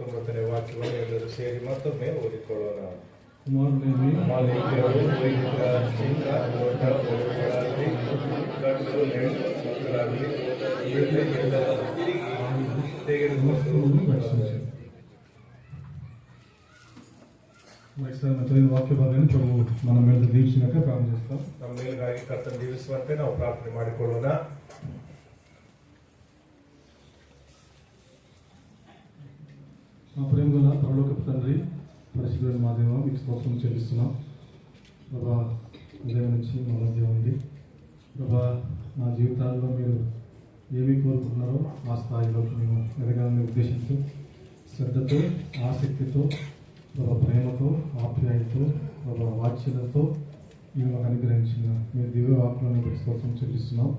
ತೊಂಬತ್ತನೇ ವಾಕ್ಯವನ್ನು ಎಲ್ಲರೂ ಸೇರಿ ಮತ್ತೊಮ್ಮೆ ಓದಿಕೊಳ್ಳೋಣ. వాక్య భాగాన్ని ప్రభు మన మీద దీక్షినాక ప్రార్థన చేస్తాం. ನಮ್ಮ ಮೇಲಿಗಾಗಿ ಕರ್ತನ ದೀವಿಸುವಂತೆ ನಾವು ಪ್ರಾರ್ಥನೆ ಮಾಡಿಕೊಳ್ಳೋಣ. మా ప్రేమ గల పరలోకపు తండ్రి, పరిశుద్ధుడైన మా దేవ, మీకు స్తోత్రం చెల్లిస్తున్నాం. ప్రభా, ఉదయం నుంచి మా మధ్య ఉంది. ప్రభా, మా జీవితాల్లో మీరు ఏమి కోరుకుంటున్నారో ఆ స్థాయిలోకి మేము ఎదగాలని ఉద్దేశంతో, శ్రద్ధతో, ఆసక్తితో, ప్రభా ప్రేమతో, ఆప్యాయతో, ప్రభా వాత్సల్యంతో మేము మాకు అనుగ్రహించిన మీ దివ్య వాక్కులను మీకు స్తోత్రం చెల్లిస్తున్నాం.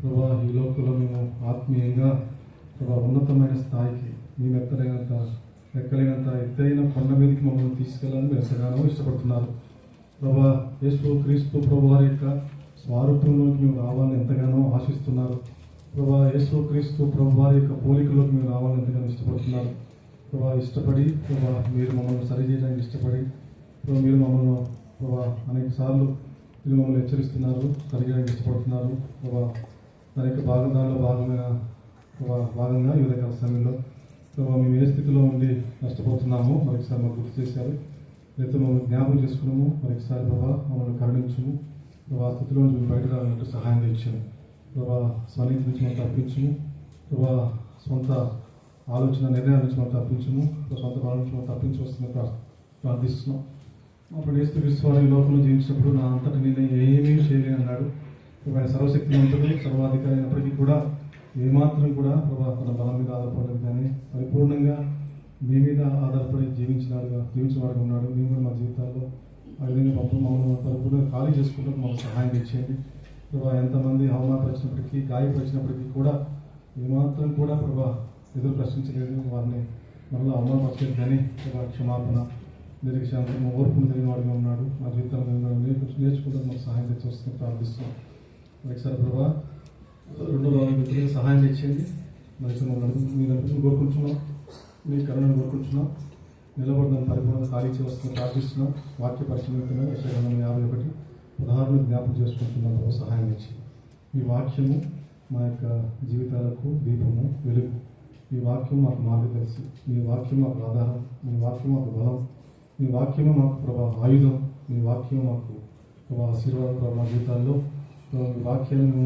ప్రభా, ఈ లోకంలో మేము ఆత్మీయంగా ప్రభా ఉన్నతమైన స్థాయికి మేము ఎక్కలేనంత ఎత్తైన కొండ మీదకి మమ్మల్ని తీసుకెళ్ళాలని మీరు ఎంతగానో ఇష్టపడుతున్నారు. ప్రభా, యేసు క్రీస్తు ప్రభు వారి యొక్క స్వరూపంలోకి మేము రావాలని ఎంతగానో ఆశిస్తున్నారు. ప్రభా, యేసు క్రీస్తు ప్రభు వారి యొక్క పోలికలోకి మేము రావాలని ఎంతగానో ఇష్టపడుతున్నారు. ప్రభా, ఇష్టపడి ప్రభా మీరు మమ్మల్ని సరి చేయడానికి ఇష్టపడి ప్రభా మీరు మమ్మల్ని ప్రభా అనేక సార్లు మీరు మమ్మల్ని హెచ్చరిస్తున్నారు, సరి చేయడానికి ఇష్టపడుతున్నారు. ప్రభా, దాని యొక్క దానిలో భాగంగా ఈ ఉదయకాల సమయంలో ప్రభావ మేము ఏ స్థితిలో ఉండి నష్టపోతున్నామో మరొకసారి మాకు గుర్తు చేశారు. లేదా మమ్మల్ని జ్ఞాపకం చేసుకున్నాము. మరొకసారి ప్రభావ మమ్మల్ని కరుణించము. ప్రభావ స్థితిలో నుంచి మేము బయట రావాలంటూ సహాయం తెచ్చాము. ప్రభావ స్వనీతి నుంచి మనం తప్పించము. ప్రభావ సొంత ఆలోచన నిర్ణయాల నుంచి మనం తప్పించము. సొంత బాల నుంచి మనం తప్పించి వస్తున్న ప్రార్థిస్తున్నాం. అప్పుడు ఏస్తు విశ్వాసం ఈ లోకంలో జీవించినప్పుడు నా అంతటి నేను ఏమీ చేయలేని అన్నాడు. ఆయన సర్వశక్తివంతుడు, సర్వాధికారి అయినప్పటికీ కూడా ఏమాత్రం కూడా ప్రభా తన బలం మీద ఆధారపడలేదు, కానీ పరిపూర్ణంగా మీ మీద ఆధారపడి జీవించేవాడుగా ఉన్నాడు. మేము కూడా మా జీవితాల్లో ఆ విధంగా మమ్మల్ని పరిపూర్ణంగా ఖాళీ చేసుకుంటూ మాకు సహాయం తెచ్చేయండి. ప్రభా, ఎంతమంది అవమానపరిచినప్పటికీ, గాయపరిచినప్పటికీ కూడా ఏమాత్రం కూడా ప్రభా ఎదురు ప్రశ్నించలేదు, వారిని మళ్ళీ అవమానపరచలేదు. కానీ ప్రభా క్షమాపణ, నిరీక్షాంతం, ఓర్పును తెలియని వాడుగా ఉన్నాడు. మా జీవితంలో నేర్చుకుంటూ మాకు సహాయం తెచ్చి వస్తుంది ప్రార్థిస్తున్నాం. ఒకసారి ప్రభా రెండో వ్యక్తులకు సహాయం తెచ్చేయండి. మరి మీ నడుపుని కోరుకుంటున్నాం, మీ కరుణను కోరుకుంటున్నాం. నిలబడదాన్ని పరిపూర్ణంగా ఖాళీ వస్తున్న ప్రార్థిస్తున్నాం. వాక్య పరిశీలన 51:16 జ్ఞాపకం చేసుకుంటున్నాం. సహాయం తెచ్చి మీ వాక్యము మా యొక్క జీవితాలకు దీపము, వెలుగు. మీ వాక్యం మాకు మార్గదర్శి, మీ వాక్యం మాకు ఆధారం, మీ వాక్యం మాకు బలం, మీ వాక్యమే మాకు ప్రభా ఆయుధం, మీ వాక్యం మాకు ప్రభా ఆశీర్వాదం. ప్రభా మా జీవితాల్లో వాక్యాలను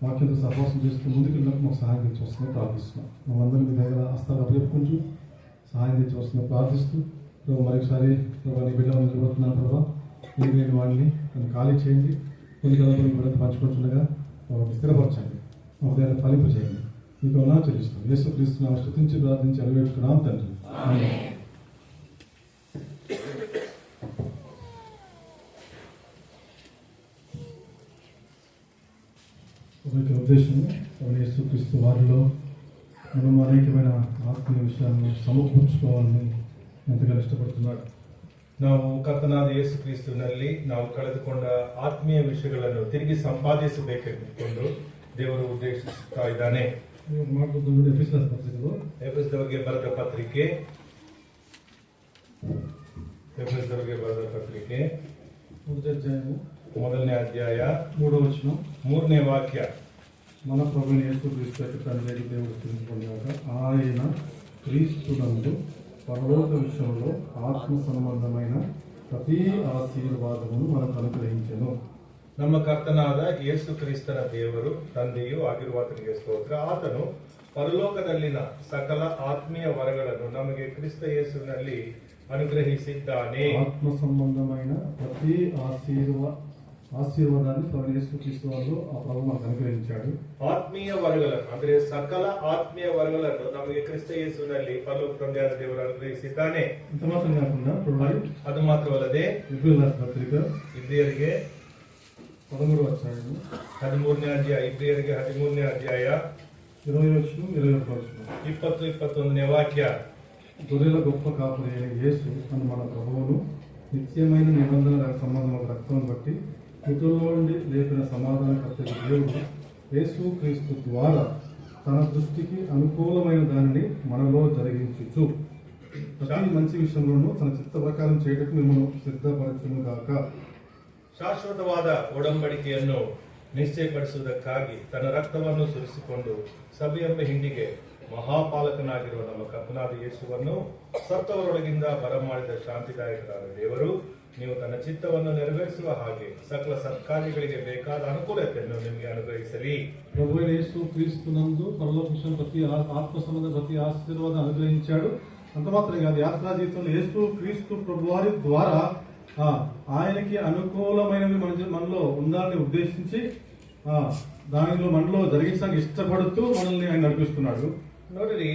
వాక్యంతో సహవాసం చేస్తూ ముందుకు వెళ్ళినప్పుడు మాకు సహాయం తెచ్చి వస్తుందని ప్రార్థిస్తున్నాం. మనందరం మీ దగ్గర హస్తాలు అప్పచెప్పుకుంటూ సహాయం తెచ్చి వస్తుందని ప్రార్థిస్తూ ప్రభావ మరొకసారి ప్రభావ నీ బిడ్డలను నిలబడుతున్నాను. ప్రభావ మీరు లేని వాడిని నన్ను ఖాళీ చేయండి. కొన్ని కలపని బిడ్డలు పంచుకుంటుండగా స్థిరపరచండి, మా హృదయాన్ని ఫలింపు చేయండి. మీకు నా చెల్లిస్తాం. యేసు క్రీస్తునామమున స్తుతించి ప్రార్థించి అలవేడుకున్నాం తండ్రి. ఉద్దేశము యేసుక్రీస్తు వారిలో మనం అనేకమైన ఆత్మీయ విషయాలను సమకూర్చుకోవాలని ఎంతగా ಇಷ್ಟಪಡುತ್ತಾರೆ. ನಾವು ಕರ್ತನಾದ ಯೇಸು ಕ್ರಿಸ್ತನಲ್ಲಿ ನಾವು ಕಳೆದುಕೊಂಡ ಆತ್ಮೀಯ ವಿಷಯಗಳನ್ನು ತಿರುಗಿ ಸಂಪಾದಿಸಬೇಕೆಂದುಕೊಂಡು ದೇವರು ಉದ್ದೇಶಿಸುತ್ತಾ ಇದ್ದಾನೆ. ಎಫೆಸದವರಿಗೆ ಬರೆದ ಪತ್ರಿಕೆ 1ನೇ ಅಧ್ಯಾಯ 3ನೇ ವಾಕ್ಯ. మన ప్రభువైన యేసుక్రీస్తు యొక్క తండ్రి దేవుడు తెలుసుకున్నాక ఆయన క్రీస్తునందు పరలోక విషయంలో ఆత్మ సంబంధమైన ప్రతి ఆశీర్వాదమును మనకు అనుగ్రహించెను. ನಮ್ಮ ಕರ್ತನಾದ ಯೇಸು ಕ್ರಿಸ್ತನ ದೇವರು ತಂದೆಯೂ ಆಗಿರುವಾತನಿಗೆ ಸ್ತೋತ್ರ. ಆತನು ಪರಲೋಕದಲ್ಲಿನ ಸಕಲ ಆತ್ಮೀಯ ವರಗಳನ್ನು ನಮಗೆ ಕ್ರಿಸ್ತ ಯೇಸುವಿನಲ್ಲಿ అనుగ్రహించిದ್ದಾನೆ. ఆత్మ సంబంధమైన ప్రతి ఆశీర్వాదాన్ని ప్రభు యేసుక్రీస్తు వారిలో ఆ ప్రభు మనకు అనుగ్రహించాడు. ಆತ್ಮೀಯ ವರಗಳನ್ನು ಅಂದ್ರೆ ಸಕಲ ಆತ್ಮೀಯ ವರಗಳನ್ನು ನಮಗೆ ಕ್ರಿಸ್ತ ಯೇಸುವಿನಲ್ಲಿ ಪರಲೋಕ ತಂದೆಯಾದ ದೇವರು ಅನುಗ್ರಹಿಸಿದ್ದಾನೆ. ಇಂತ ಮಾತ್ರ ಕಾకుండా ಅದು ಮಾತ್ರವಲ್ಲದೆ ಇಬ್ರಿಯರ ಪತ್ರಿಕೆ ಇಬ್ರಿಯರಿಗೆ 13ನೇ ಅಧ್ಯಾಯ 13ನೇ ಅಧ್ಯಾಯ ಇಬ್ರಿಯರಿಗೆ 13ನೇ ಅಧ್ಯಾಯ 20-21ನೇ ವಾಕ್ಯ. గొర్రెల గొప్ప కాపురి అయిన యేసు అని మన ప్రభువును నిత్యమైన నిబంధన సంబంధం రక్తం బట్టి మృతుల్లో నుండి లేపిన సమాధానకర్తకి దేవుడు యేసు క్రీస్తు ద్వారా తన దృష్టికి అనుకూలమైన దానిని మనలో జరిగించుచు ప్రతి మంచి విషయంలోనూ తన చిత్త ప్రకారం చేయటకు మిమ్మల్ని ಸಿದ್ಧಪಡಿಸುನು గాక. ಶಾಶ್ವತವಾದ ಒಡಂಬಡಿಕೆಯನ್ನು ನಿಶ್ಚಯಪಡಿಸುವುದಕ್ಕಾಗಿ ತನ್ನ ರಕ್ತವನ್ನು ಸುರಿಸಿಕೊಂಡು ಸಭೆಯೆಂಬ ಹಿಂಡಿಗೆ ಮಹಾಪಾಲಕನಾಗಿರುವ ನಮ್ಮ ಕರ್ತನಾದ ಯೇಸುವನ್ನು ಸತ್ತವರೊಳಗಿಂದ ಬರಮಾಡಿದ ಶಾಂತಿದಾಯಕರಾದ ದೇವರು ನೀವು ತನ್ನ ಚಿತ್ತವನ್ನು ನೆರವೇರಿಸುವ ಹಾಗೆ ಸಕಲ ಸತ್ಕಾರ್ಯಗಳಿಗೆ ಬೇಕಾದ ಅನುಕೂಲತೆಯನ್ನು ನಿಮಗೆ ಅನುಗ್ರಹಿಸಲಿ. ప్రభు యేసు క్రీస్తునందు పరలోకం ప్రతి ఆత్మ సంబంధ ప్రతి ఆశీర్వాదం అనుగ్రహించాడు. అంత మాత్రమే కాదు, యాత్రా జీవితంలో యేసు క్రీస్తు ప్రభువారి ద్వారా ఆయనకి అనుకూలమైనవి మనలో ఉండాలని ఉద్దేశించి దానిలో మనలో జరిగించడానికి ఇష్టపడుతూ మనల్ని ఆయన నడిపిస్తున్నాడు. ನೋಡಿರಿ,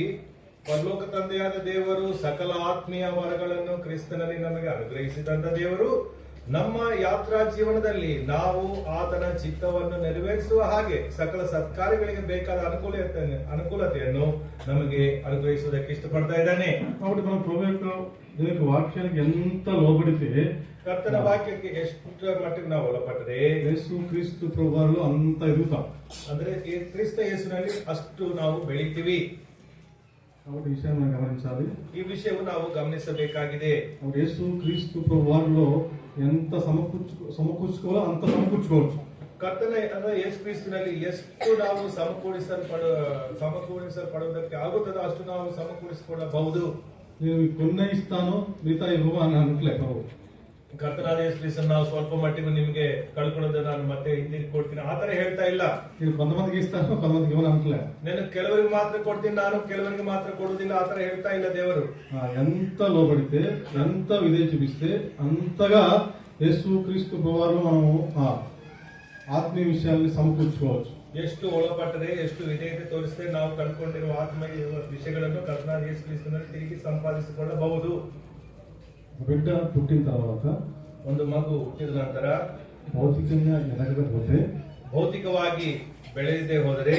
ಪರಲೋಕ ತಂದೆಯಾದ ದೇವರು ಸಕಲ ಆತ್ಮೀಯ ವರಗಳನ್ನು ಕ್ರಿಸ್ತನಲ್ಲಿ ನಮಗೆ ಅನುಗ್ರಹಿಸಿದಂತ ದೇವರು ನಮ್ಮ ಯಾತ್ರಾ ಜೀವನದಲ್ಲಿ ನಾವು ಆತನ ಚಿತ್ತವನ್ನು ನೆರವೇರಿಸುವ ಹಾಗೆ ಸಕಲ ಸತ್ಕಾರ್ಯಗಳಿಗೆ ಬೇಕಾದ ಅನುಕೂಲತೆಯನ್ನು ನಮಗೆ ಅನುಗ್ರಹಿಸುವುದಕ್ಕೆ ಇಷ್ಟಪಡ್ತಾ ಇದ್ದಾನೆ. కాబట్టి మనం ప్రభు యొక్క వాక్యానికి ఎంత లోబడితే, ಕರ್ತನ ವಾಕ್ಯಕ್ಕೆ ಎಷ್ಟು ಮಟ್ಟಿಗೆ ನಾವು ಒಳಪಟ್ಟರೆ యేసు క్రీస్తు ప్రభువారిలో అంత ఎదుగుతాం. ಅಂದ್ರೆ ಕ್ರಿಸ್ತ ಯೇಸುನಲ್ಲಿ ಅಷ್ಟು ನಾವು ಬೆಳಿತೀವಿ. కాబట్టి ఈ విషయాన్ని మనం గమనించాలి. ಈ ವಿಷಯವು ನಾವು ಗಮನಿಸಬೇಕಾಗಿದೆ. యేసు క్రీస్తు ప్రభువారిలో ఎంత సమకూర్చుకోవాలో అంత సమకూర్చుకోవచ్చు. ಕರ್ತನ ಯೇಸು ಕ್ರಿಸ್ತನಲ್ಲಿ ಎಷ್ಟು ನಾವು ಸಮಕೂಡಿಸಲ್ಪಡುವುದಕ್ಕೆ ಆಗುತ್ತದೋ ಅಷ್ಟು ನಾವು ಸಮಕೂಡಿಸಿಕೊಳ್ಳಬಹುದು. నేను కొన్నే ఇస్తాను, మిగతా ఇవ్వవు అని అనట్లే ప్రభు. ಕರ್ತನಾದ ಯೇಸು ಕ್ರಿಸ್ತನ ನಾವು ಸ್ವಲ್ಪ ಮಟ್ಟಿಗೆ ನಿಮಗೆ ಕಳ್ಕೊಳ್ಳೋದು ನಾನು ಮತ್ತೆ ಹಿಂದಿರುಗಿ ಕೊಡ್ತೀನಿ ಆತರ ಹೇಳ್ತಾ ಇಲ್ಲ. నేను కొంతమందికి ఇస్తాను, కొంతమందికి ఇవ్వను అనట్లే. నేను ಕೆಲವರಿಗೆ ಮಾತ್ರ ಕೊಡ್ತೀನಿ, ನಾನು ಕೆಲವರಿಗೆ ಮಾತ್ರ ಕೊಡುವುದಿಲ್ಲ ಆತರ ಹೇಳ್ತಾ ಇಲ್ಲ ದೇವರು. ఎంత లోబడితే, ఎంత విధేయ చూపిస్తే అంతగా యేసు క్రీస్తు ప్రభువారిలో మనము ಆತ್ಮೀಯ ವಿಷಯಾన్ని ಸಮಕೂರ್చుకోవచ్చు. ಎಷ್ಟು ಒಳಪಟ್ಟರೆ, ಎಷ್ಟು ವಿಧೇಯತೆ ತೋರಿಸಿದ್ರೆ ನಾವು ಕಂಡುಕೊಂಡಿರುವ ಆತ್ಮೀಯ ವಿಷಯಗಳನ್ನು ಕರ್ತನಾದ ಯೇಸು ಕ್ರಿಸ್ತನಲ್ಲಿ ತಿರುಗಿ ಸಂಪಾದಿಸಿಕೊಳ್ಳಬಹುದು. బిడ్డ పుట్టిన తర్వాత, ಒಂದು ಮಗು ಹುಟ್ಟಿದ ನಂತರ భౌతికంగా ఎదగకపోతే, ಭೌತಿಕವಾಗಿ ಬೆಳೆಯದೆ ಹೋದರೆ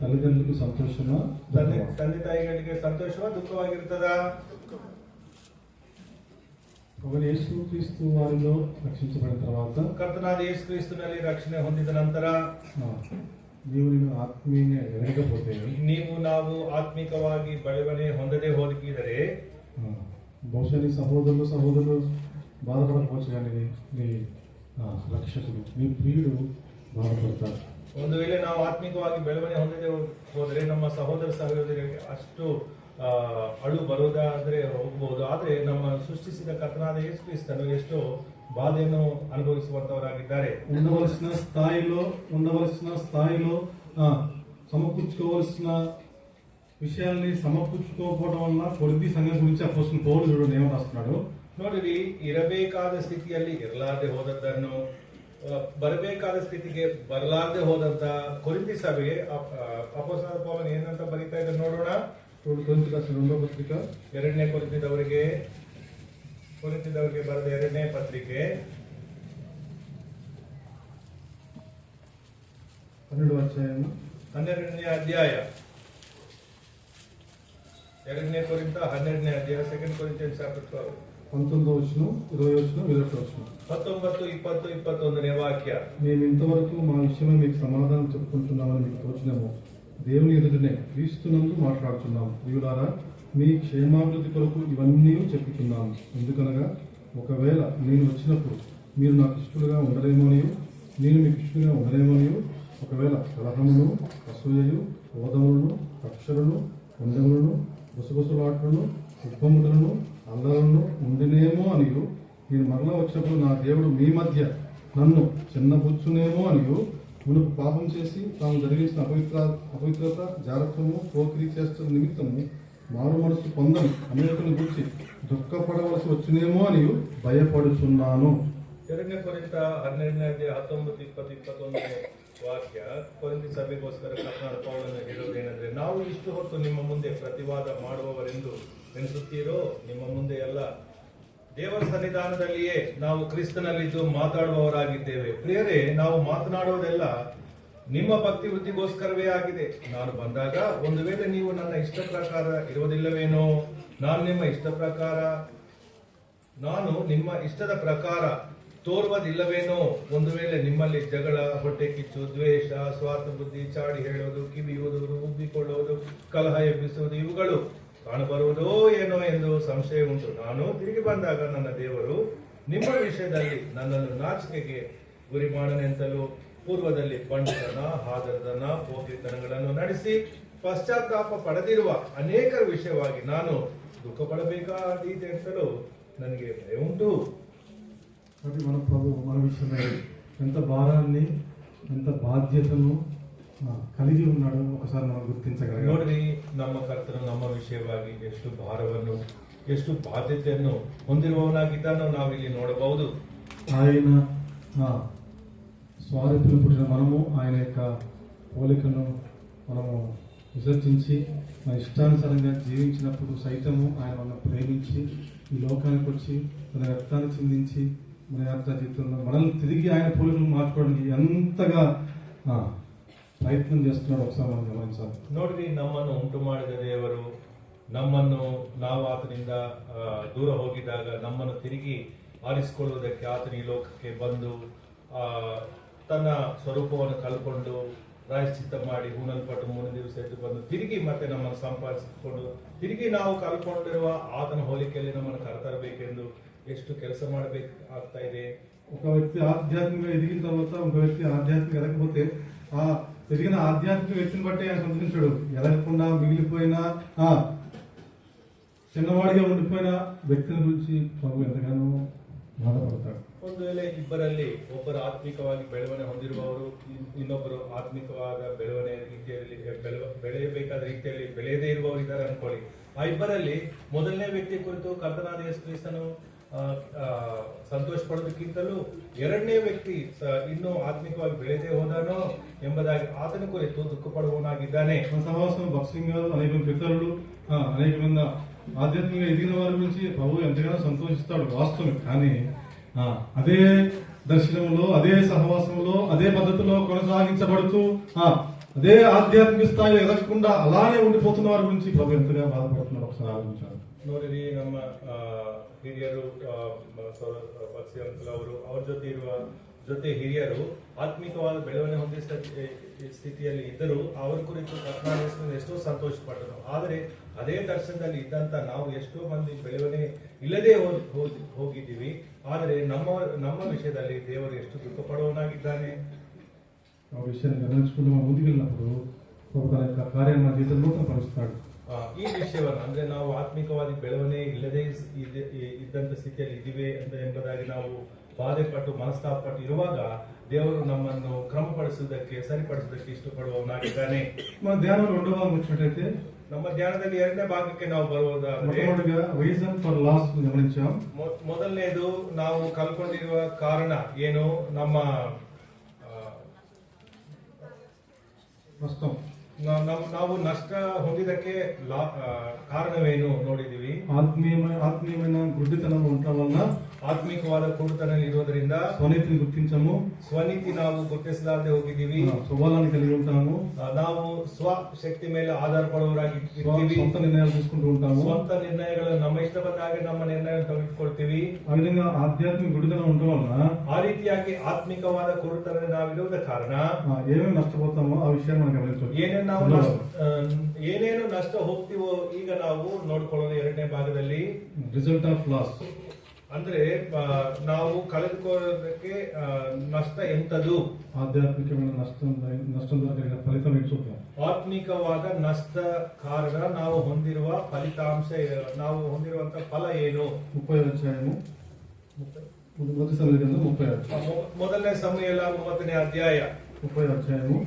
తల్లిదండ్రులకు సంతోషమా, ತಂದೆ ತಾಯಿಗಳಿಗೆ ಸಂತೋಷವಾ ದುಃಖವಾಗಿರ್ತದಾ? ఒకరు యేసు క్రీస్తు వారిలో రక్షించబడిన తర్వాత, ಕರ್ತನಾದ ಯೇಸು ಕ್ರಿಸ್ತನಲ್ಲಿ ರಕ್ಷಣೆ ಹೊಂದಿದ ನಂತರ ನೀವು ಆತ್ಮೀಯ ಎದಗకపోతే, ನಾವು ಆತ್ಮಿಕವಾಗಿ ಬೆಳವಣಿಗೆ ಹೊಂದದೆ ಹೋಗಿದರೆ బహుశా నీ సహోదరులు బాధపడకపోవచ్చు, కానీ నీ రక్షకుడు, నీ ప్రియుడు బాధపడతారు. ಒಂದು ವೇಳೆ ನಾವು ಆತ್ಮಿಕವಾಗಿ ಬೆಳವಣಿಗೆ ಹೊಂದದೆ ಹೋದರೆ ನಮ್ಮ ಸಹೋದರರಿಗೆ ಅಷ್ಟು ಅಳು ಬರುವುದಾದ್ರೆ ಹೋಗಬಹುದು. ಆದ್ರೆ ನಮ್ಮ ಸೃಷ್ಟಿಸಿದ ಕರ್ತನಾದ ಯೇಸು ಕ್ರಿಸ್ತನು ಎಷ್ಟೋ ಬಾಧೆಯನ್ನು ಅನುಭವಿಸುವಂತವರಾಗಿದ್ದಾರೆ. ఉండవలసిన స్థాయిలో సమకూర్చుకోవలసిన విషయాల్ని సమకూర్చుకోకపోవడం వల్ల కొద్ది సంగతి గురించి అపోస్తలుడు పౌలు చూడండి ఏమని రాస్తున్నాడు. ನೋಡಿರಿ, ಇರಬೇಕಾದ ಸ್ಥಿತಿಯಲ್ಲಿ ಇರಲಾರದೆ ಹೋದದ್ದನ್ನು, ಬರಬೇಕಾದ ಸ್ಥಿತಿಗೆ ಬರಲಾರದೆ ಹೋದಂತ ಕೊರಿಂಥಿ ಸಭೆಗೆ ಅಪೊಸ್ತಲ ಪೌಲನು ಏನಂತ ಬರೀತಾ ಇದ್ದಾರೆ ನೋಡೋಣ. ಕೊರಿಂಥಿಯರಿಗೆ ರಾಸಿದ 2ನೇ ಪತ್ರಿಕೆ, 2ನೇ ಕೊರಿಂಥದವರಿಗೆ ಬರೆದ 2ನೇ ಪತ್ರಿಕೆ 12ನೇ ಅಧ್ಯಾಯ 2ನೇ ಕೊರಿಂಥ 12ನೇ ಅಧ್ಯಾಯ, 2 Corinthians chapter 12 19వ వచనం, 20వ వచనం, 21వ వచనం, 19, 20, 21ನೇ వాక్య. మేము ఇంతవరకు మా విషయమై మీకు సమాధానం చెప్పుకుంటున్నామని మీకు తోచినాము. దేవుని ఎదుటనే క్రీస్తునందు మాట్లాడుతున్నాము. ప్రియులారా, మీ క్షేమాభివృద్ధి కొరకు ఇవన్నీ చెప్పుచున్నాము. ఎందుకనగా ఒకవేళ నేను వచ్చినప్పుడు మీరు నాకు ఇష్టలుగా ఉండలేమనియు, నేను మీకు ఇష్టలుగా ఉండలేమనియు, ఒకవేళ కలహమును, అసూయయు, క్రోధములను, కక్షలను, కొండములను, గుసగుసలాటలను, ఉప్పములను, అల్లలను ఉండినేమో అనియు, నేను మరలా వచ్చినప్పుడు నా దేవుడు మీ మధ్య నన్ను చిన్నబుచ్చునేమో అనియు, మునుపు పాపం చేసి తాను జరిగించిన అపవిత్రత, జారత్వము, పోకిరీ చేస్తున్న నిమిత్తము మారు మనసు పొందని అనేకులను గురించి దుఃఖపడవలసి వచ్చినేమో అని భయపడుచున్నాను. 2ನೇ ಕೊರಿಂಥ 12ನೇ ಅಧ್ಯಾಯ 19, 20, 21ನೇ ವಾಕ್ಯ. ಕೊರಿಂಥಿ ಸಭೆಗೋಸ್ಕರ ಕರ್ತನಾದ ಪೌಲನು ಹೇಳುವುದೇನೆಂದರೆ, ನಾವು ಇಷ್ಟು ಹೊತ್ತು ನಿಮ್ಮ ಮುಂದೆ ಪ್ರತಿವಾದ ಮಾಡುವವರೆಂದು ಎನಿಸುತ್ತೀರೋ? ನಿಮ್ಮ ಮುಂದೆ ಎಲ್ಲ ದೇವರ ಸನ್ನಿಧಾನದಲ್ಲಿಯೇ ನಾವು ಕ್ರಿಸ್ತನಲ್ಲಿದ್ದು ಮಾತಾಡುವವರಾಗಿದ್ದೇವೆ. ಪ್ರಿಯರೇ, ನಾವು ಮಾತನಾಡುವುದೆಲ್ಲ ನಿಮ್ಮ ಭಕ್ತಿ ವೃದ್ಧಿಗೋಸ್ಕರವೇ ಆಗಿದೆ. ನಾನು ಬಂದಾಗ ಒಂದು ವೇಳೆ ನೀವು ನನ್ನ ಇಷ್ಟ ಪ್ರಕಾರ ಇರುವುದಿಲ್ಲವೇನೋ, ನಾನು ನಿಮ್ಮ ಇಷ್ಟದ ಪ್ರಕಾರ ತೋರುವುದಿಲ್ಲವೇನೋ, ಒಂದು ವೇಳೆ ನಿಮ್ಮಲ್ಲಿ ಜಗಳ, ಹೊಟ್ಟೆ ಕಿಚ್ಚು, ದ್ವೇಷ, ಸ್ವಾರ್ಥ ಬುದ್ಧಿ, ಚಾಡಿ ಹೇಳುವುದು, ಕಿವಿಯುವುದು, ಉಬ್ಬಿಕೊಳ್ಳುವುದು, ಕಲಹ ಎಬ್ಬಿಸುವುದು ಇವುಗಳು ಕಾಣಬರುವುದೋ ಏನೋ ಎಂದು ಸಂಶಯ ಉಂಟು. ನಾನು ತಿರುಗಿ ಬಂದಾಗ ನನ್ನ ದೇವರು ನಿಮ್ಮ ವಿಷಯದಲ್ಲಿ ನನ್ನನ್ನು ನಾಚಿಕೆಗೆ ಗುರಿ ಮಾಡನೆಂತಲೂ ಪೂರ್ವದಲ್ಲಿ ಬಂಡತನ, ಹಾದರತನ, ಪೋಖ್ರಿತನಗಳನ್ನು ನಡೆಸಿ ಪಶ್ಚಾತ್ತಾಪ ಪಡೆದಿರುವ ಅನೇಕರ ವಿಷಯವಾಗಿ ನಾನು ದುಃಖ ಪಡಬೇಕಾದೀತೆ ಅಂತಲೂ ನನಗೆ ಭಯ ಉಂಟು. కాబట్టి మన ప్రభు మన విషయమై ఎంత భారాన్ని ఎంత బాధ్యతను కలిగి ఉన్నాడో ఒకసారి మనం గుర్తించగలగాలి. ನೋಡ್ರಿ, ನಮ್ಮ ಕರ್ತನು ನಮ್ಮ ವಿಷಯವಾಗಿ ಎಷ್ಟು ಭಾರವನ್ನು, ಎಷ್ಟು ಬಾಧ್ಯತೆಯನ್ನು ಹೊಂದಿರುವವನಾಗಿದ್ದಾನೋ ನಾವಿಲ್ಲಿ ನೋಡಬಹುದು. ఆయన స్వారూప్యం పుట్టిన మనము ఆయన యొక్క పోలికను మనము విసర్జించి మన ఇష్టానుసారంగా జీవించినప్పుడు సైతము ఆయన మనం ప్రేమించి ఈ లోకానికి వచ్చి తన రక్తాన్ని చిందించి మన యాత్ర జీవితంలో మనల్ని తిరిగి ఆయన పోలికను మార్చుకోవడానికి ఎంతగా ప్రయత్నం చేస్తున్నాడు ఒకసారి మనం గమనించాలి. ನೋಡ್ರಿ, ನಮ್ಮನ್ನು ಉಂಟು ಮಾಡಿದ ದೇವರು ನಮ್ಮನ್ನು ನಾವು ಆತನಿಂದ ದೂರ ಹೋಗಿದಾಗ ನಮ್ಮನ್ನು ತಿರುಗಿ ಆರಿಸಿಕೊಳ್ಳುವುದಕ್ಕೆ ಆತನ ಈ ಲೋಕಕ್ಕೆ ಬಂದು ತನ್ನ ಸ್ವರೂಪವನ್ನು ಕಳ್ಕೊಂಡು ಪ್ರಾಯಶ್ಚಿತ್ತ ಮಾಡಿ ಹೂಣಲ್ಪಟ್ಟು 3 ದಿವಸ ಎದ್ದು ಬಂದು ತಿರುಗಿ ಮತ್ತೆ ನಮ್ಮನ್ನು ಸಂಪಾದಿಸಿಕೊಂಡು ತಿರುಗಿ ನಾವು ಕಳ್ಕೊಂಡಿರುವ ಆತನ ಹೋಲಿಕೆಯಲ್ಲಿ ನಮ್ಮನ್ನು ಕರೆತರಬೇಕೆಂದು ಎಷ್ಟು ಕೆಲಸ ಮಾಡಬೇಕಾಗ್ತಾ ಇದೆ. ఒక వ్యక్తి ఆధ్యాత్మికంగా ఎదిగిన తర్వాత ఒక వ్యక్తి ఆధ్యాత్మిక ఎదగకపోతే ఆ ఎదిగిన ఆధ్యాత్మిక వ్యక్తిని బట్టి ఆయన సంతోషించాడు. ఎదగకుండా మిగిలిపోయిన చిన్నవాడిగా ఉండిపోయిన వ్యక్తిని గురించి ప్రభు ఎంతగానో ಬಾಧಪಡ್ತಾಳೆ. ಒಂದು ವೇಳೆ ಇಬ್ಬರಲ್ಲಿ ಒಬ್ಬರು ಆತ್ಮಿಕವಾಗಿ ಬೆಳವಣಿಗೆ ಹೊಂದಿರುವವರು, ಇನ್ನೊಬ್ಬರು ಆತ್ಮಿಕವಾದ ಬೆಳವಣಿಗೆ ರೀತಿಯಲ್ಲಿ ಬೆಳೆಯಬೇಕಾದ ರೀತಿಯಲ್ಲಿ ಬೆಳೆಯದೇ ಇರುವವರು ಇದ್ದಾರೆ ಅನ್ಕೊಳ್ಳಿ. ಆ ಇಬ್ಬರಲ್ಲಿ ಮೊದಲನೇ ವ್ಯಕ್ತಿ ಕುರಿತು ಕರ್ತನಾದ ಯೇಸು ಕ್ರಿಸ್ತನು ಸಂತೋಷ ಪಡೋದಕ್ಕಿಂತಲೂ ಎರಡನೇ ವ್ಯಕ್ತಿ ಇನ್ನೂ ಆತ್ಮಿಕವಾಗಿ ಬೆಳೆದೇ ಹೋದಾನೋ ಎಂಬುದಾಗಿ ಆತನ ಕುರಿತು ದುಃಖ ಪಡುವವನಾಗಿದ್ದಾನೆ. సహవాసం భక్సింగ్ అనేక పితరులు అనేక మంది ఆధ్యాత్మికంగా ఎదిగిన వారి గురించి ప్రభు ఎంతగానో సంతోషిస్తాడు వాస్తవం. కానీ అదే దర్శనంలో, అదే సహవాసంలో, అదే పద్ధతిలో కొనసాగించబడుతూ అదే ఆధ్యాత్మిక స్థాయిలో ఎదగకుండా అలానే ఉండిపోతున్న వారి గురించి ప్రభు ఎంతగా బాధపడుతున్నాడు ఒకసారి ఆలోచించాలి. ನೋಡಿರಿ, ನಮ್ಮ ಹಿರಿಯರು ಭಕ್ಸಿ ಅಂಕಲ್ ಅವರು ಅವ್ರ ಜೊತೆ ಹಿರಿಯರು ಆತ್ಮಿಕವಾದ ಬೆಳವಣಿಗೆ ಹೊಂದಿದ ಸ್ಥಿತಿಯಲ್ಲಿ ಇದ್ದರು. ಅವರ ಕುರಿತು ಕರ್ತನಾದ ಎಷ್ಟೋ ಸಂತೋಷ ಪಟ್ಟರು. ಆದರೆ ಅದೇ ದರ್ಶನದಲ್ಲಿ ಇದ್ದಂತ ನಾವು ಎಷ್ಟೋ ಮಂದಿ ಬೆಳವಣಿಗೆ ಇಲ್ಲದೆ ಹೋಗಿದ್ದೀವಿ. ಆದರೆ ನಮ್ಮ ವಿಷಯದಲ್ಲಿ ದೇವರು ಎಷ್ಟು ದುಃಖ ಪಡುವವನಾಗಿದ್ದಾನೆ. ఆ విషయాన్ని గమనించుకుంటూ మనం ముందుకు వెళ్ళినప్పుడు ప్రభు తన యొక్క కార్యాన్ని మన జీవితంలో నూతనపరుస్తాడు. ಈ ವಿಷಯವನ್ನು ಅಂದ್ರೆ ನಾವು ಆತ್ಮಿಕವಾಗಿ ಬೆಳವಣಿಗೆ ಇಲ್ಲದೆ ಇದ್ದಂತ ಸ್ಥಿತಿಯಲ್ಲಿ ಇದ್ದೀವಿ ಎಂಬುದಾಗಿ ನಾವು ಬಾಧೆ ಪಟ್ಟು ಮನಸ್ತಾಪ ಪಟ್ಟು ಇರುವಾಗ ದೇವರು ನಮ್ಮನ್ನು ಕ್ರಮಪಡಿಸುವುದಕ್ಕೆ ಸರಿಪಡಿಸುವುದಕ್ಕೆ ಇಷ್ಟಪಡುವವನಾಗಿದ್ದಾನೆ. మన ధ్యానం రెండవ భాగం వచ్చినట్లయితే ನಮ್ಮ ಧ್ಯಾನದಲ್ಲಿ ಎರಡನೇ ಭಾಗಕ್ಕೆ ನಾವು ಬರುವುದಾದರೆ ರೀಸನ್ ಫಾರ್ ಲಾಸ್ ಗಮನಿಂಚಾం. ಮೊದಲನೇದು ನಾವು ಕಲ್ಕೊಂಡಿರುವ ಕಾರಣ ಏನು, ನಮ್ಮ ನಷ್ಟం, ನಾವು ನಷ್ಟ ಹೊಂದಿದಕ್ಕೆ ಕಾರಣವೇನು ನೋಡಿದೀವಿ. ఆత్మీయమైన గుడ్డితనం ఉండటం వలన, ಆತ್ಮಿಕವಾದ ಕುರುತನ ಇರೋದ್ರಿಂದ ಸ್ವನೀತಿని గుర్తించము, ಸ್ವನೀತಿ ನಾವು ಗುರುತಿಸಲಾರದೆ ಹೋಗಿದ್ದೀವಿ. ಸ್ವಬಲಾన్ని కలిగి ఉంటాము, ನಾವು ಸ್ವಶಕ್ತಿ ಮೇಲೆ ಆಧಾರ ಪಡುವವರಾಗಿ ಸ್ವಂತ ನಿರ್ಣಯಾలు తీసుకుంటూ ఉంటాము, ಸ್ವಂತ ನಿರ್ಣಯಗಳು ನಮ್ಮ ಇಷ್ಟ ಬಂದ ಹಾಗೆ ನಮ್ಮ ನಿರ್ಣಯ ತೆಗೆದುಕೊಳ್ತೀವಿ. ಆ ವಿಧంగా ಆಧ್ಯಾತ್ಮಿಕ ಗುಡ್ಡಿತనం ఉండటం వలన, ಆ ರೀತಿಯಾಗಿ ಆತ್ಮಿಕವಾದ ಕುರುತನ ನಾವಿರುವುದ ಕಾರಣ ಏನೇನು ನಷ್ಟపోతామೋ ಆ ವಿಷಯ మనం ಗಮನಿಸಬೇಕು. ಏನೇನು ನಷ್ಟ ಹೋಗ್ತೀವೋ ಈಗ ನಾವು ನೋಡ್ಕೊಳ್ಳೋದು ಎರಡನೇ ಭಾಗದಲ್ಲಿ. ರಿಸಲ್ಟ್ ಆಫ್ ಲಾಸ್ ಅಂದ್ರೆ ನಾವು ಕಳೆದುಕೊಳ್ಳೋದಕ್ಕೆ ನಷ್ಟ ಎಂತದು, ಆಧ್ಯಾತ್ಮಿಕమైన నష్టం జరిగిన ఫలితం ఏంటో చూద్దాం. ಆತ್ಮಿಕವಾದ ನಷ್ಟ ಕಾರಣ ನಾವು ಹೊಂದಿರುವ ಫಲಿತಾಂಶ, ನಾವು ಹೊಂದಿರುವಂತ ಫಲ ಏನು. 30వ అధ్యాయము మొదటి సమూయేలు 30 ಮೊದಲನೇ ಸಮೂಯೇಲ 30ನೇ ಅಧ್ಯಾಯ. 30వ అధ్యాయము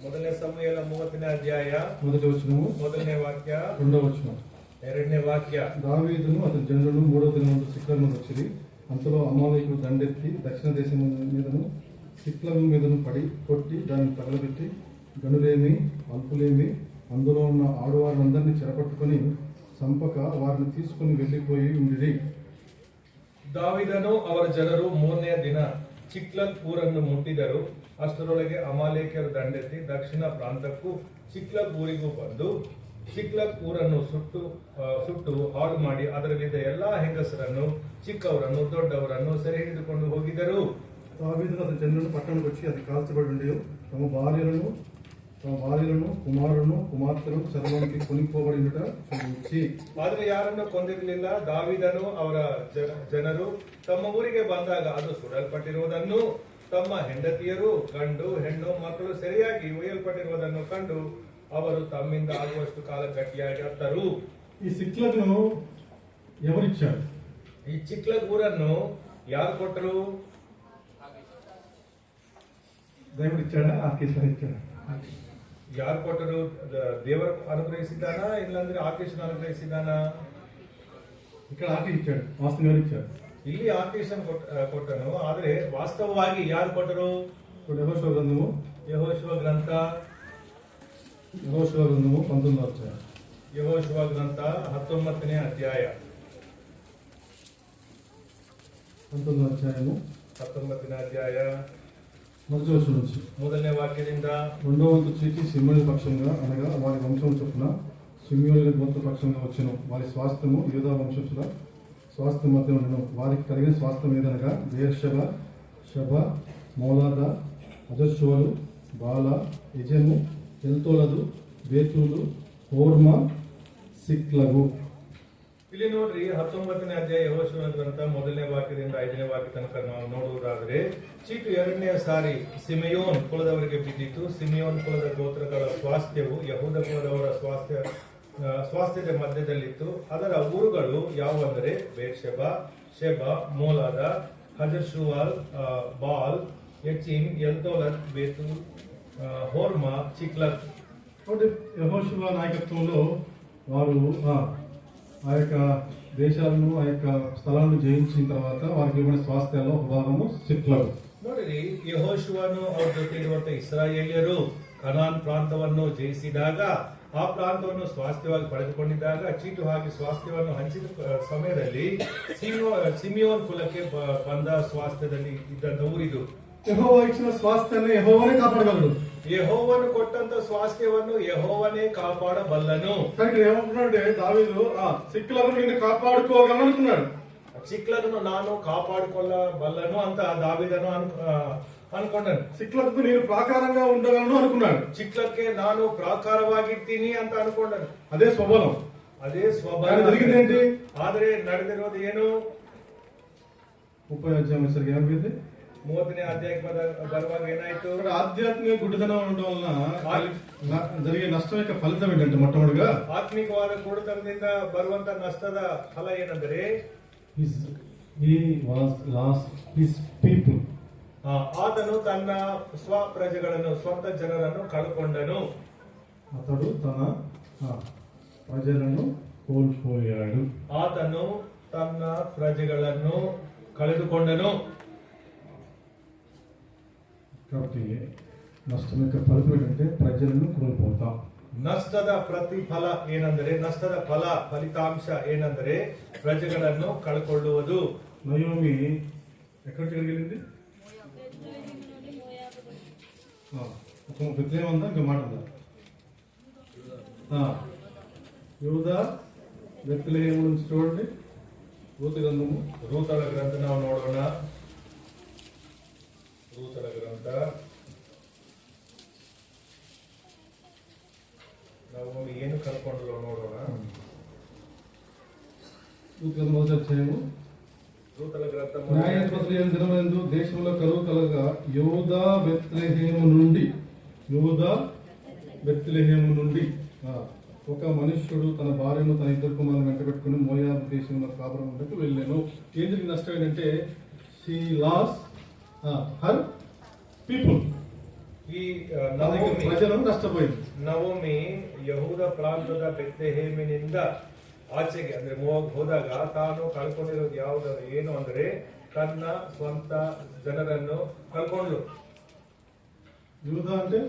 ಮೊದಲನೇ ಸಮೂಯೇಲ 30ನೇ ಅಧ್ಯಾಯ మొదటి వచనము, ಮೊದಲನೇ ವಾಕ್ಯ, రెండవ వచనం. ಎರಡನೇ ವಾಕ್ಯ. దావీదును అతని జనులను 3వ దినమందు సిక్లగు వచ్చిరి. అంతలో అమాలేకులు దండెత్తి దక్షిణ దేశం మీదను సిక్లగు మీదను పడి కొట్టి దాన్ని తగలబెట్టి గనులేమి అల్పులేమి అందులో ఉన్న ఆడవారినందరినీ చెరపట్టుకుని సంపక వారిని తీసుకుని వెళ్లిపోయి ఉండిరి. ದಾವೀದನು ಅವರ ಜನರು 3ನೇ ದಿನ ಚಿಕ್ಲಗ್ ಊರನ್ನು ಮುಟ್ಟಿದರು. ಅಷ್ಟರೊಳಗೆ ಅಮಾಲೇಕ್ಯರು ದಂಡೆತ್ತಿ ದಕ್ಷಿಣ ಪ್ರಾಂತಕ್ಕೂ ಚಿಕ್ಲಗ್ ಊರಿಗೂ ಬಂದು ಚಿಕ್ಲಗ್ ಊರನ್ನು ಸುಟ್ಟು ಹಾಳು ಮಾಡಿ ಅದರಲ್ಲಿದ್ದ ಎಲ್ಲಾ ಹೆಂಗಸರನ್ನು, ಚಿಕ್ಕವರನ್ನು, ದೊಡ್ಡವರನ್ನು ಸೆರೆ ಹಿಡಿದುಕೊಂಡು ಹೋಗಿದರು. దావీదును అతని జనులను పట్టణానికి వచ్చి అది కాల్చబడి ఉండి తమ భార్యలను తమ భార్యలను కుమారులను కుమార్తెలను చెరలోనికి కొనిపోబడినట చూచి. ಆದ್ರೆ ಯಾರನ್ನು ಕೊಂದಿರಲಿಲ್ಲ. ದಾವೀದನು ಅವರ ಜನರು ತಮ್ಮ ಊರಿಗೆ ಬಂದಾಗ ಅದು ಸುಡಲ್ಪಟ್ಟಿರುವುದನ್ನು, ತಮ್ಮ ಹೆಂಡತಿಯರು ಗಂಡು ಹೆಣ್ಣು ಮಕ್ಕಳು ಸರಿಯಾಗಿ ಒಯ್ಯಲ್ಪಟ್ಟಿರುವುದನ್ನು ಕಂಡು ಅವರು ತಮ್ಮಿಂದ ಆಗುವಷ್ಟು ಕಾಲ ಗಟ್ಟಿಯಾಗಿ ಅತ್ತರು. ఈ సిక్లగ్ను ఎవరిచ్చాడు? ಈ ಚಿಕ್ಲಗ್ ಊರನ್ನು ಯಾರು ಕೊಟ್ಟರು? దేవుడు ఇచ్చాడా? ఆకీష్ ఇచ్చాడా? ಯಾರು ಕೊಟ್ಟರು? ದೇವರು ಅನುಗ್ರಹಿಸಿದ್ದಾನ, ಇಲ್ಲಾಂದ್ರೆ ಆಕೀಶನ ಅನುಗ್ರಹಿಸಿದ್ದಾನ? ఇక్కడ ఆకీష్ ఇచ్చాడు, వాస్తవం ఎవరు ఇచ్చారు? ಇಲ್ಲಿ ಆಕೀಶನ್ ಕೊಟ್ಟನು. ಆದ್ರೆ ವಾಸ್ತವವಾಗಿ ಯಾರು ಕೊಟ್ಟರು? యెహోషువ గ్రంథము ಯೆಹೋಶುವ ಗ್ರಂಥ 19వ అధ్యాయం. ಯೆಹೋಶುವ ಗ್ರಂಥ 19ನೇ ಅಧ್ಯಾಯ 19వ అధ్యాయము 19ನೇ అధ్యాయ మొదటి వచనం నుంచి. ಮೊದಲನೇ ವಾಕ್ಯದಿಂದ రెండవ వంతు చీటి సిమ్యోను పక్షంగా అనగా వారి వంశం చొప్పున సిమ్యోను గోత్ర పక్షంగా వచ్చెను. వారి స్వాస్థ్యము యూదా వంశస్థుల స్వాస్థ్యం మధ్య ఉండను. వారికి కలిగిన స్వాస్థ్యం ఏదనగా బెయేర్షెబ, షెబ, మోలాద, అజర్షువలు, బాల, ఎజెము, ఎల్తోలదు, ಬೇತೂಲು, ಹೋರ್ಮ, ಸಿಕ್ಲಗು. ಇಲ್ಲಿ ನೋಡ್ರಿ 19ನೇ ಅಧ್ಯಾಯ ಯೆಹೋಶುವ ಗ್ರಂಥ 1ನೇ ವಾಕ್ಯದಿಂದ 5ನೇ ವಾಕ್ಯ ತನಕ ನಾವು ನೋಡುವುದಾದ್ರೆ, ಚೀಟು 2ನೇ ಸಾರಿ ಸಿಮೆಯೋನ್ ಕುಲದವರಿಗೆ ಬಿದ್ದಿತ್ತು. ಸಿಮೆಯೋನ್ ಕುಲದ ಗೋತ್ರಗಳ ಸ್ವಾಸ್ಥ್ಯವು ಯಹೂದ ಕುಲದವರ ಸ್ವಾಸ್ಥ್ಯದ ಮಧ್ಯದಲ್ಲಿತ್ತು. ಅದರ ಊರುಗಳು ಯಾವುವೆಂದರೆ ಬೇರ್ಷೆಬ, ಶೆಬ, ಮೋಲಾದ, ಹಜರ್ಷುವಾಲ್, ಬಾಲ್, ಎಚಿಮ್, ಎಲ್ತೋಲತ್, ಬೇತೂಲ್, ಹೋರ್ಮ, ಚಿಕ್ಲಗ್. కాబట్టి యెహోషువ నాయకత్వంలో వారు ఆ యొక్క దేశాలను ఆ యొక్క స్థలాలను జయించిన తర్వాత వారికి ఇవ్వబడిన స్వాస్థ్యాల్లో ఒక భాగము సిక్లగు. ನೋಡಿರಿ, ಯೆಹೋಶುವನು ಅವ್ರ ಜೊತೆ ಇರುವಂತ ಇಸ್ರಾಯೇಲ್ಯರು ಕನಾನ್ ಪ್ರಾಂತವನ್ನು ಜಯಿಸಿದಾಗ, ಆ ಪ್ರಾಂತವನ್ನು ಸ್ವಾಸ್ಥ್ಯವಾಗಿ ಪಡೆದುಕೊಂಡಿದ್ದಾಗ, ಚೀಟು ಹಾಕಿ ಸ್ವಾಸ್ಥ್ಯವನ್ನು ಹಂಚಿದ ಸಮಯದಲ್ಲಿ ಸಿಮಿಯೋನ್ ಕುಲಕ್ಕೆ ಬಂದ ಸ್ವಾಸ್ಥ್ಯದಲ್ಲಿ ಇದ್ದಂತ ಊರಿದು. యెహోవా ఇచ్చిన స్వాస్థ్యాన్ని యెహోవానే కాపాడగలడు. ಯೆಹೋವನು ಕೊಟ್ಟಂತ ಸ್ವಾಸ್ಥ್ಯವನ್ನು ಯೆಹೋವನೇ ಕಾಪಾಡಬಲ್ಲನು. ఏమంటున్నాడంటే దావీదు సిక్లగు నిన్ను కాపాడుకోగలను అనుకున్నాడు. ಚಿಕ್ಲಗನು ನಾನು ಕಾಪಾಡಿಕೊಳ್ಳಬಲ್ಲನು ಅಂತ ದಾವೀದನು ಅನ್ಕೊಂಡನು. సిక్లగు నేను ప్రాకారంగా ఉండగలను అనుకున్నాడు. ಚಿಕ್ಲಕ್ಕೆ ನಾನು ಪ್ರಾಕಾರವಾಗಿರ್ತೀನಿ ಅಂತ ಅನ್ಕೊಂಡನು. అదే స్వబలం, ಅದೇ ಸ್ವಭಾವ. జరిగిందేంటి? ಆದ್ರೆ ನಡೆದಿರೋದು ಏನು? 30వ అధ్యాయం సరిగా ఏమైంది? 30ನೇ ಅಧ್ಯಾಯಕ್ಕೆ ಬರುವಾಗ ಏನಾಯ್ತು? ఆధ్యాత్మిక గుడ్డితనం ఉండడం వలన జరిగే నష్టం యొక్క ఫలితం ఏంటంటే, మొట్టమొదటిగా ಆತ್ಮಿಕವಾದ ಕುರುತನದಿಂದ ಬರುವಂತ ನಷ್ಟದ ಫಲ ಏನಂದ್ರೆ, he was lost his people. ಆತನು ತನ್ನ ಪ್ರಜೆಗಳನ್ನು, ಸ್ವಂತ ಜನರನ್ನು ಕಳ್ಕೊಂಡನು. అతడు తన ప్రజలను కోల్పోయాడు. ಆತನು ತನ್ನ ಪ್ರಜೆಗಳನ್ನು ಕಳೆದುಕೊಂಡನು. కాబట్టి నష్టం యొక్క ఫలితం ఏంటంటే ప్రజలను కోల్పోతాం. ನಷ್ಟದ ಪ್ರತಿಫಲ ಏನಂದರೆ, ನಷ್ಟದ ಫಲಿತಾಂಶ ಏನಂದರೆ ಪ್ರಜೆಗಳನ್ನು ಕಳ್ಕೊಳ್ಳುವುದು. నయోమి ఎక్కడికి వెళ్ళింది? ఒక బెత్లెహేమ్ ఉందా? ఇంకా మాట ఉందా? యూదా బెత్లెహేమ్ నుంచి చూడండి. ರೂತಳ ಗ್ರಂಥ ನಾವು ನೋಡೋಣ. ರೂತಳ ಗ್ರಂಥ ನಾವು ಏನು ಕರ್ಕೊಂಡ್ರು ನೋಡೋಣ. మొదటి అధ్యాయము. ರೂತಳ ಗ್ರಂಥ న్యాయాధిపతులు 7 దినములందు దేశంలో కరువు కలగగా యూదా బెత్లెహేము నుండి ఒక మనుష్యుడు తన భార్యను తన ఇద్దరు కుమారులను వెంట పెట్టుకుని మోయాబు దేశంలో కాపురం ఉండకు వెళ్ళాను. ఏం జరిగిన నష్టం ఏంటంటే, షీ లాస్ హర్ పీపుల్. ಈ ನವೋಮಿ ప్రజలను నష్టపోయింది. ನವೋಮಿ ಯಹೂದ ಪ್ರಾಂತದ ಬೆತ್ಲೆಹೇಮಿನಿಂದ ಆಚೆಗೆ ಅಂದ್ರೆ ಮೋವಾಗ್ ಹೋದಾಗ ತಾನು ಕಳ್ಕೊಂಡಿರೋದು ಯಾವ್ದು ಏನು ಅಂದ್ರೆ ತನ್ನ ಸ್ವಂತ ಜನರನ್ನು ಕಳ್ಕೊಂಡ್ಲು. యూదా అంటే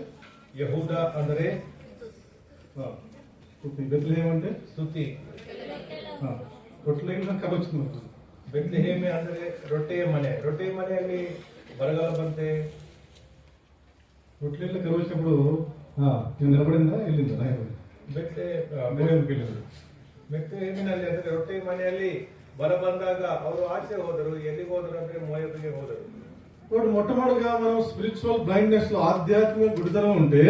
ಯಹೂದ ಅಂದ್ರೆ బెత్లెహేమ్ అంటే ಸ್ತುತಿ. రొట్టెల కథ వచ్చింది. ಬೆತ್ಲೆಹೇಮೆ ಅಂದ್ರೆ ರೊಟ್ಟೆಯ ಮನೆ. ರೊಟ್ಟೆಯ ಮನೆಯಲ್ಲಿ ಬರಗಾಲ ಬಂತೆ. రొట్టెల కరువు వచ్చినప్పుడు నిలబడిందా వెళ్ళిందా? ಬೆತ್ಲೆಹೇಮಿನಲ್ಲಿ ಅಂದ್ರೆ ರೊಟ್ಟೆಯ ಮನೆಯಲ್ಲಿ ಬರ ಬಂದಾಗ ಅವರು ಆಚೆ ಹೋದರು. ಎಲ್ಲಿಗೆ ಹೋದರು ಅಂದ್ರೆ ಮೋಯಾಬಿಗೆ ಹೋದರು. ఇప్పుడు మొట్టమొదటిగా మనం స్పిరిచువల్ బ్లైండ్నెస్ లో ఆధ్యాత్మిక గుడితనం ఉంటే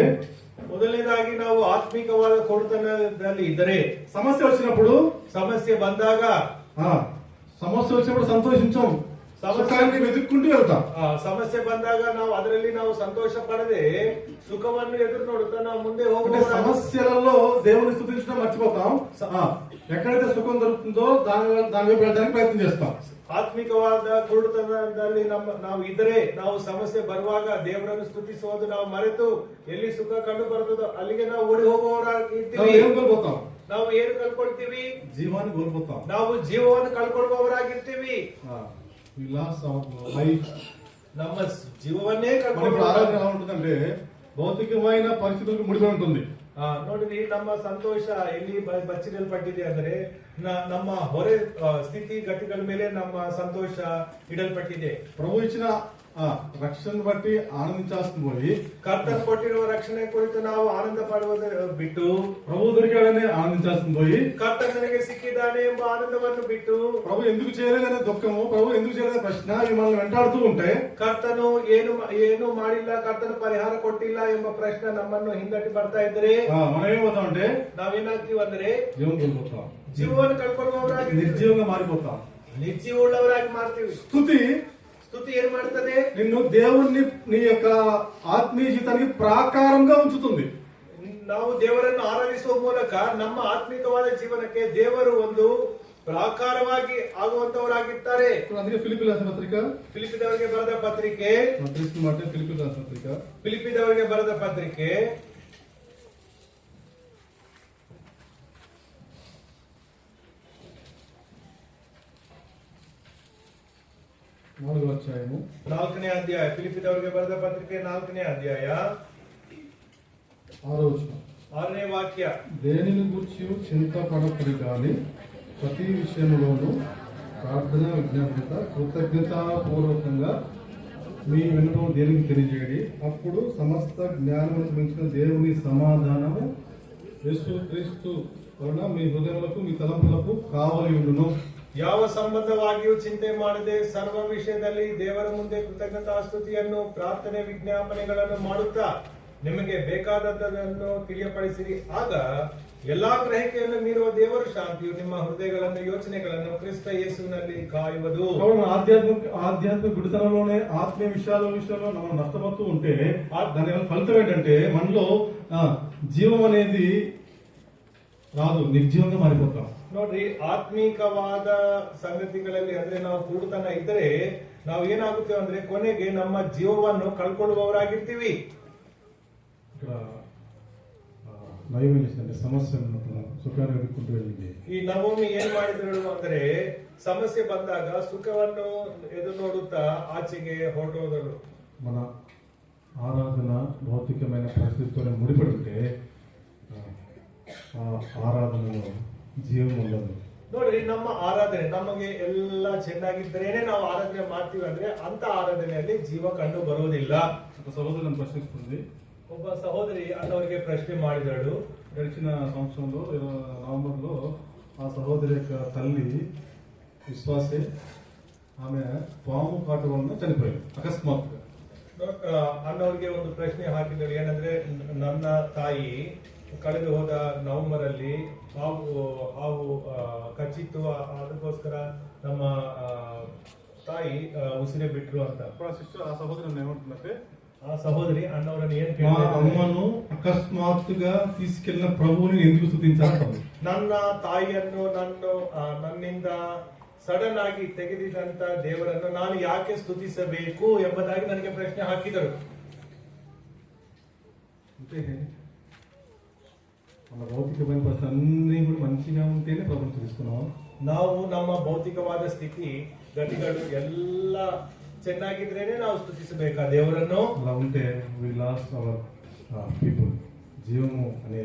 ಮೊದಲನೇದಾಗಿ ನಾವು ಆತ್ಮಿಕವಾದ ಕೊಡುತನದಲ್ಲಿ ಇದ್ದರೆ సమస్య వచ్చినప్పుడు ಸಮಸ್ಯೆ ಬಂದಾಗ సమస్య వచ్చినప్పుడు సంతోషించాం సుఖాన్ని వెతుక్కుంటూ వెళ్తాం ಸಮಸ್ಯೆ ಬಂದಾಗ ನಾವು ಅದರಲ್ಲಿ ನಾವು ಸಂತೋಷ ಪಡದೆ ಸುಖವನ್ನು ಎದುರು ನೋಡುತ್ತಾ ನಾವು ಮುಂದೆ అంటే ಹೋಗುವ సమస్యలలో దేవుని స్తుతించడం మర్చిపోతాం ఎక్కడైతే సుఖం దొరుకుతుందో దాని వైపు వెళ్ళడానికి ప్రయత్నం చేస్తాం ಆತ್ಮಿಕವಾದ ಕುರುಡುತನದಲ್ಲಿ ನಾವು ಇದ್ದರೆ ನಾವು ಸಮಸ್ಯೆ ಬರುವಾಗ ದೇವರನ್ನು ಸ್ತುತಿಸುವುದು ನಾವು ಮರೆತು ಎಲ್ಲಿ ಸುಖ ಕಂಡು ಬರ್ತದೋ ಅಲ್ಲಿಗೆ ನಾವು ಓಡಿ ಹೋಗುವವರಾಗಿರ್ತೀವಿ. ఏం కోల్పోతాం? ನಾವು ಏನು ಕಳ್ಕೊಳ್ತೀವಿ? జీవాన్ని కోల్పోతాం. ನಾವು ಜೀವವನ್ನು ಕಳ್ಕೊಳ್ಳುವವರಾಗಿರ್ತೀವಿ. ನಮ್ಮ ಜೀವವನ್ನೇ ఆరాధన ఎలా ఉంటుందంటే భౌతికమైన పరిస్థితులకు ముడిపడి ఉంటుంది. ನೋಡಿದ್ರಿ ನಮ್ಮ ಸಂತೋಷ ಎಲ್ಲಿ ಬಚ್ಚಿಡಲ್ಪಟ್ಟಿದೆ ಅಂದ್ರೆ ನಮ್ಮ ಹೊರೆ ಸ್ಥಿತಿ ಗತಿಗಳ ಮೇಲೆ ನಮ್ಮ ಸಂತೋಷ ಇಡಲ್ಪಟ್ಟಿದೆ. ప్రభు ఇచ్చిన రక్షణ బట్టి ఆనందించాల్సింది పోయి ಕರ್ತನು ಕೊಟ್ಟಿರುವ ರಕ್ಷಣೆ ಕುರಿತು ನಾವು ಆನಂದ ಪಡುವುದು ಬಿಟ್ಟು ప్రభు దొరికాడని ఆనందించాల్సింది పోయి ಕರ್ತನು ನನಗೆ ಸಿಕ್ಕಿದ್ದಾನೆ ಎಂಬ ಆನಂದವನ್ನು ಬಿಟ್ಟು ప్రభు ఎందుకు చేయలేదనే దుఃఖము ప్రభు ఎందుకు చేయలేదనే ప్రశ్న మిమ్మల్ని వెంటాడుతూ ఉంటే ಕರ್ತನು ಏನು ಮಾಡಿಲ್ಲ ಕರ್ತನು ಪರಿಹಾರ ಕೊಟ್ಟಿಲ್ಲ ಎಂಬ ಪ್ರಶ್ನೆ ನಮ್ಮನ್ನು ಹಿಂದಟ್ಟಿ ಬರ್ತಾ ಇದ್ರೆ మనం ఏమవుతామంటే ನಾವೇನಾಗ್ತೀವಿ ಅಂದ್ರೆ జీవం కోల్పోతాం, ಜೀವವನ್ನು ಕಳ್ಕೊಳ್ಳುವವರಾಗಿ నిర్జీవంగా మారిపోతాం, ನಿರ್ಜೀವವುಳ್ಳವರಾಗಿ ಮಾಡ್ತೀವಿ. ಸ್ತುತಿ ಏನ್ ಮಾಡ್ತದೆ? నిన్ను దేవుణ్ణి నీ యొక్క ఆత్మీయ జీవితానికి ప్రాకారంగా ఉంచుతుంది. ನಾವು ದೇವರನ್ನು ಆರಾಧಿಸುವ ಮೂಲಕ ನಮ್ಮ ಆತ್ಮಿಕವಾದ ಜೀವನಕ್ಕೆ ದೇವರು ಒಂದು ಪ್ರಾಕಾರವಾಗಿ ಆಗುವಂತವರಾಗಿರ್ತಾರೆ. అందుకే ఫిలిప్పీల రాసిన పత్రిక ಫಿಲಿಪ್ಪಿದವರಿಗೆ ಬರೆದ ಪತ್ರಿಕೆ ఫిలిప్పీల రాసిన పత్రిక ಫಿಲಿಪ್ಪಿದವರಿಗೆ ಬರೆದ ಪತ್ರಿಕೆ 4వ అధ్యాయము 4ನೇ ಅಧ್ಯಾಯ ಫಿಲಿಪ್ಪಿದವರಿಗೆ ಬರೆದ ಪತ್ರಿಕೆ 4ನೇ ಅಧ್ಯಾಯ 6వ వచనం 6ನೇ ವಾಕ್ಯ. దేనిని గూర్చి చింతపడకుడి గాని ప్రతి విషయంలోనూ ప్రార్థన విజ్ఞాపన కృతజ్ఞతాపూర్వకంగా మీ విన్నపం దేవునికి తెలియజేయండి. అప్పుడు సమస్త జ్ఞానమును మించిన దేవుని సమాధానము యేసుక్రీస్తు వలన మీ హృదయములకు మీ తలంపులకు కావలి ఉండును. ಯಾವ ಸಂಬಂಧವಾಗಿಯೂ ಚಿಂತೆ ಮಾಡದೆ ಸರ್ವ ವಿಷಯದಲ್ಲಿ ದೇವರ ಮುಂದೆ ಕೃತಜ್ಞತಾ ಸ್ತುತಿಯನ್ನು ಪ್ರಾರ್ಥನೆ ವಿಜ್ಞಾಪನೆಗಳನ್ನು ಮಾಡುತ್ತಾ ನಿಮಗೆ ಬೇಕಾದದ್ದನ್ನು ತಿಳಿಯಪಡಿಸಿರಿ. ಆಗ ಎಲ್ಲಾ ಗ್ರಹಿಕೆಯನ್ನು ಮೀರುವ ದೇವರ ಶಾಂತಿಯು ನಿಮ್ಮ ಹೃದಯಗಳನ್ನು ಯೋಚನೆಗಳನ್ನು ಕ್ರಿಸ್ತ ಯೇಸುವಿನಲ್ಲಿ ಕಾಯುವುದು. ఆధ్యాత్మిక గుడితనంలోనే ఆత్మీయ విషయాల్లో మనం నష్టపోతూ ఉంటే దాని ఫలితం ఏంటంటే మనలో జీవం అనేది రాదు, నిర్జీవంగా మారిపోతాం. ನೋಡ್ರಿ, ಆತ್ಮೀಕವಾದ ಸಂಗತಿಗಳಲ್ಲಿ ಅಂದ್ರೆ ನಾವು ಕೂಡುತನ ಇದ್ದರೆ ನಾವು ಏನಾಗುತ್ತೇವೆ ಅಂದ್ರೆ ಕೊನೆಗೆ ನಮ್ಮ ಜೀವವನ್ನು ಕಳ್ಕೊಳ್ಳುವವರಾಗಿರ್ತೀವಿ. ఇక్కడ ನೈವೇಲ್ಯ ಅಂದ್ರೆ ಸಮಸ್ಯೆ ಸುಖಾన్ని ಎದುರ್ಕೊಂಡು వెళ్ళింది. ಈ ನವಮಿ ಏನ್ ಮಾಡಿದ್ರು ಅಂದ್ರೆ ಸಮಸ್ಯೆ ಬಂದಾಗ ಸುಖವನ್ನು ಎದುರು ನೋಡುತ್ತಾ ಆಚೆಗೆ ಹೊರಟೋದರು. మన ఆరాధన భౌతికమైన పరిస్థితులతో ముడిపడి ఉంటే ఆ ఆరాధనలో జీవం ఉండదు. ನೋಡ್ರಿ, ನಮ್ಮ ಆರಾಧನೆ ನಮಗೆ ಎಲ್ಲ ಚೆನ್ನಾಗಿದ್ದರೇನೆ ನಾವು ಆರಾಧನೆ ಮಾಡ್ತೀವಿ ಅಂದ್ರೆ ಅಂತ ಆರಾಧನೆಯಲ್ಲಿ ಜೀವ ಕಂಡು ಬರುವುದಿಲ್ಲ. సహోదరులను ప్రశ్నిస్తుంది. ಒಬ್ಬ ಸಹೋದರಿ ಅನ್ನೋರಿಗೆ ಪ್ರಶ್ನೆ ಮಾಡಿದಳು. గడిచిన సంవత్సరంలో నవంబర్లో ఆ సహోదరి యొక్క తల్లి విశ్వాసే ఆమె పాము కాటు వలన చనిపోయింది అకస్మాత్తుగా. ಅನ್ನೋರಿಗೆ ಒಂದು ಪ್ರಶ್ನೆ ಹಾಕಿದಳು. ಏನಂದ್ರೆ, ನನ್ನ ತಾಯಿ ಕಳೆದು ಹೋದ ನವೆಂಬರ್ ಅಲ್ಲಿ ಹಾವು ಕಚ್ಚಿತ್ತು, ಅದಕ್ಕೋಸ್ಕರ ನಮ್ಮ ತಾಯಿ ಉಸಿರೇ ಬಿಟ್ರು ಅಂತ. ఆ సహోదరుని ఏమంటున్నట్టే, ఆ సహోదరి అన్నవరని ఏం మా అమ్మను అకస్మాత్తుగా తీసుకెళ్లిన ప్రభువుని ఎందుకు స్తుతించాలి? ನನ್ನ ತಾಯಿಯನ್ನು ನನ್ನಿಂದ ಸಡನ್ ಆಗಿ ತೆಗೆದಿದಂತ ದೇವರನ್ನು ನಾನು ಯಾಕೆ ಸ್ತುತಿಸಬೇಕು ಎಂಬುದಾಗಿ ನನಗೆ ಪ್ರಶ್ನೆ ಹಾಕಿದರು. అంటే మన భౌతికమైన పరిస్థితి అన్ని కూడా మంచిగా ఉంటేనే ప్రభుత్వం స్తుతిస్తున్నాం. ನಾವು ನಮ್ಮ ಭೌತಿಕವಾದ ಸ್ಥಿತಿ ಗತಿಗಳು ಎಲ್ಲ ಚೆನ್ನಾಗಿದ್ರೇನೆ ನಾವು ಸ್ತುತಿಸಬೇಕಾ ದೇವರನ್ನು. అలా ఉంటే వి లాస్ట్ అవర్ పీపుల్, జీవము అనే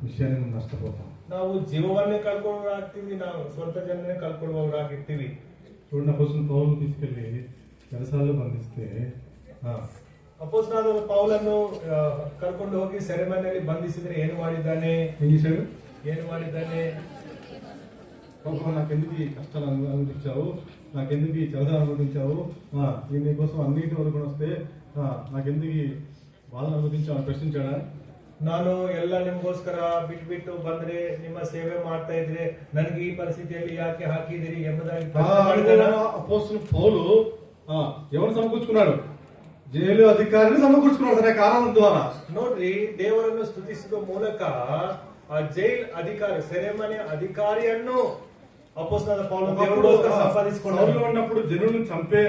విషయాన్ని నష్టపోతాం. ನಾವು ಜೀವವನ್ನೇ ಕಳ್ಕೊಳ್ಳೋರಾಗ್ತೀವಿ, ನಾವು ಸ್ವಂತ ಜನನೇ ಕಳ್ಕೊಳ್ಳುವವರಾಗಿರ್ತೀವಿ. చూడండి, అపోస్తలుడు పౌలు తీసుకెళ్లి చెరసాలలో బంధిస్తే ಅಪೊಸ್ತಲನಾದ ಪೌಲನ್ನು ಕರ್ಕೊಂಡು ಹೋಗಿ ಸೆರೆಮನೆಯಲ್ಲಿ ಬಂಧಿಸಿದ್ರೆ ಏನು ಮಾಡಿದ್ದಾನೆ? ఏం చేశాడు? ಏನು ಮಾಡಿದ್ದಾನೆ? ప్రభు నాకెందుకు ఈ కష్టాలు అనుమతించావు, నాకెందుకు ఈ చదువు అనుమతించావు, నేను నీకోసం అన్నిటి వరకు వస్తే నాకెందుకు ఈ వాళ్ళని అనుమతించావు అని ప్రశ్నించాడా? ನಾನು ಎಲ್ಲ ನಿಮ್ಗೋಸ್ಕರ ಬಿಟ್ಟು ಬಂದ್ರೆ ನಿಮ್ಮ ಸೇವೆ ಮಾಡ್ತಾ ಇದ್ರೆ ನನಗೆ ಈ ಪರಿಸ್ಥಿತಿಯಲ್ಲಿ ಯಾಕೆ ಹಾಕಿದಿರಿ ಎಂಬುದಾಗಿ ಪ್ರಶ್ನೆ ಮಾಡಿದಾನ? అపోస్తలుడు పౌలు ఎవరు సమకూర్చుకున్నాడు? జైలు అధికారిని సమకూర్చుకున్నాడు తన కారణం ద్వారా. ನೋಡ್ರಿ, ದೇವರನ್ನು ಸ್ತುತಿಸುವ ಮೂಲಕ ಆ ಜೈಲ್ ಅಧಿಕಾರಿ, ಸೆರೆಮನೆ ಅಧಿಕಾರಿಯನ್ನು ಅಪೊಸ್ತಲನಾದ ಪೌಲು ದೇವರಿಗೋಸ್ಕರ ಸಂಪಾದಿಸಿಕೊಂಡರು. ఉన్నప్పుడు జనులను చంపే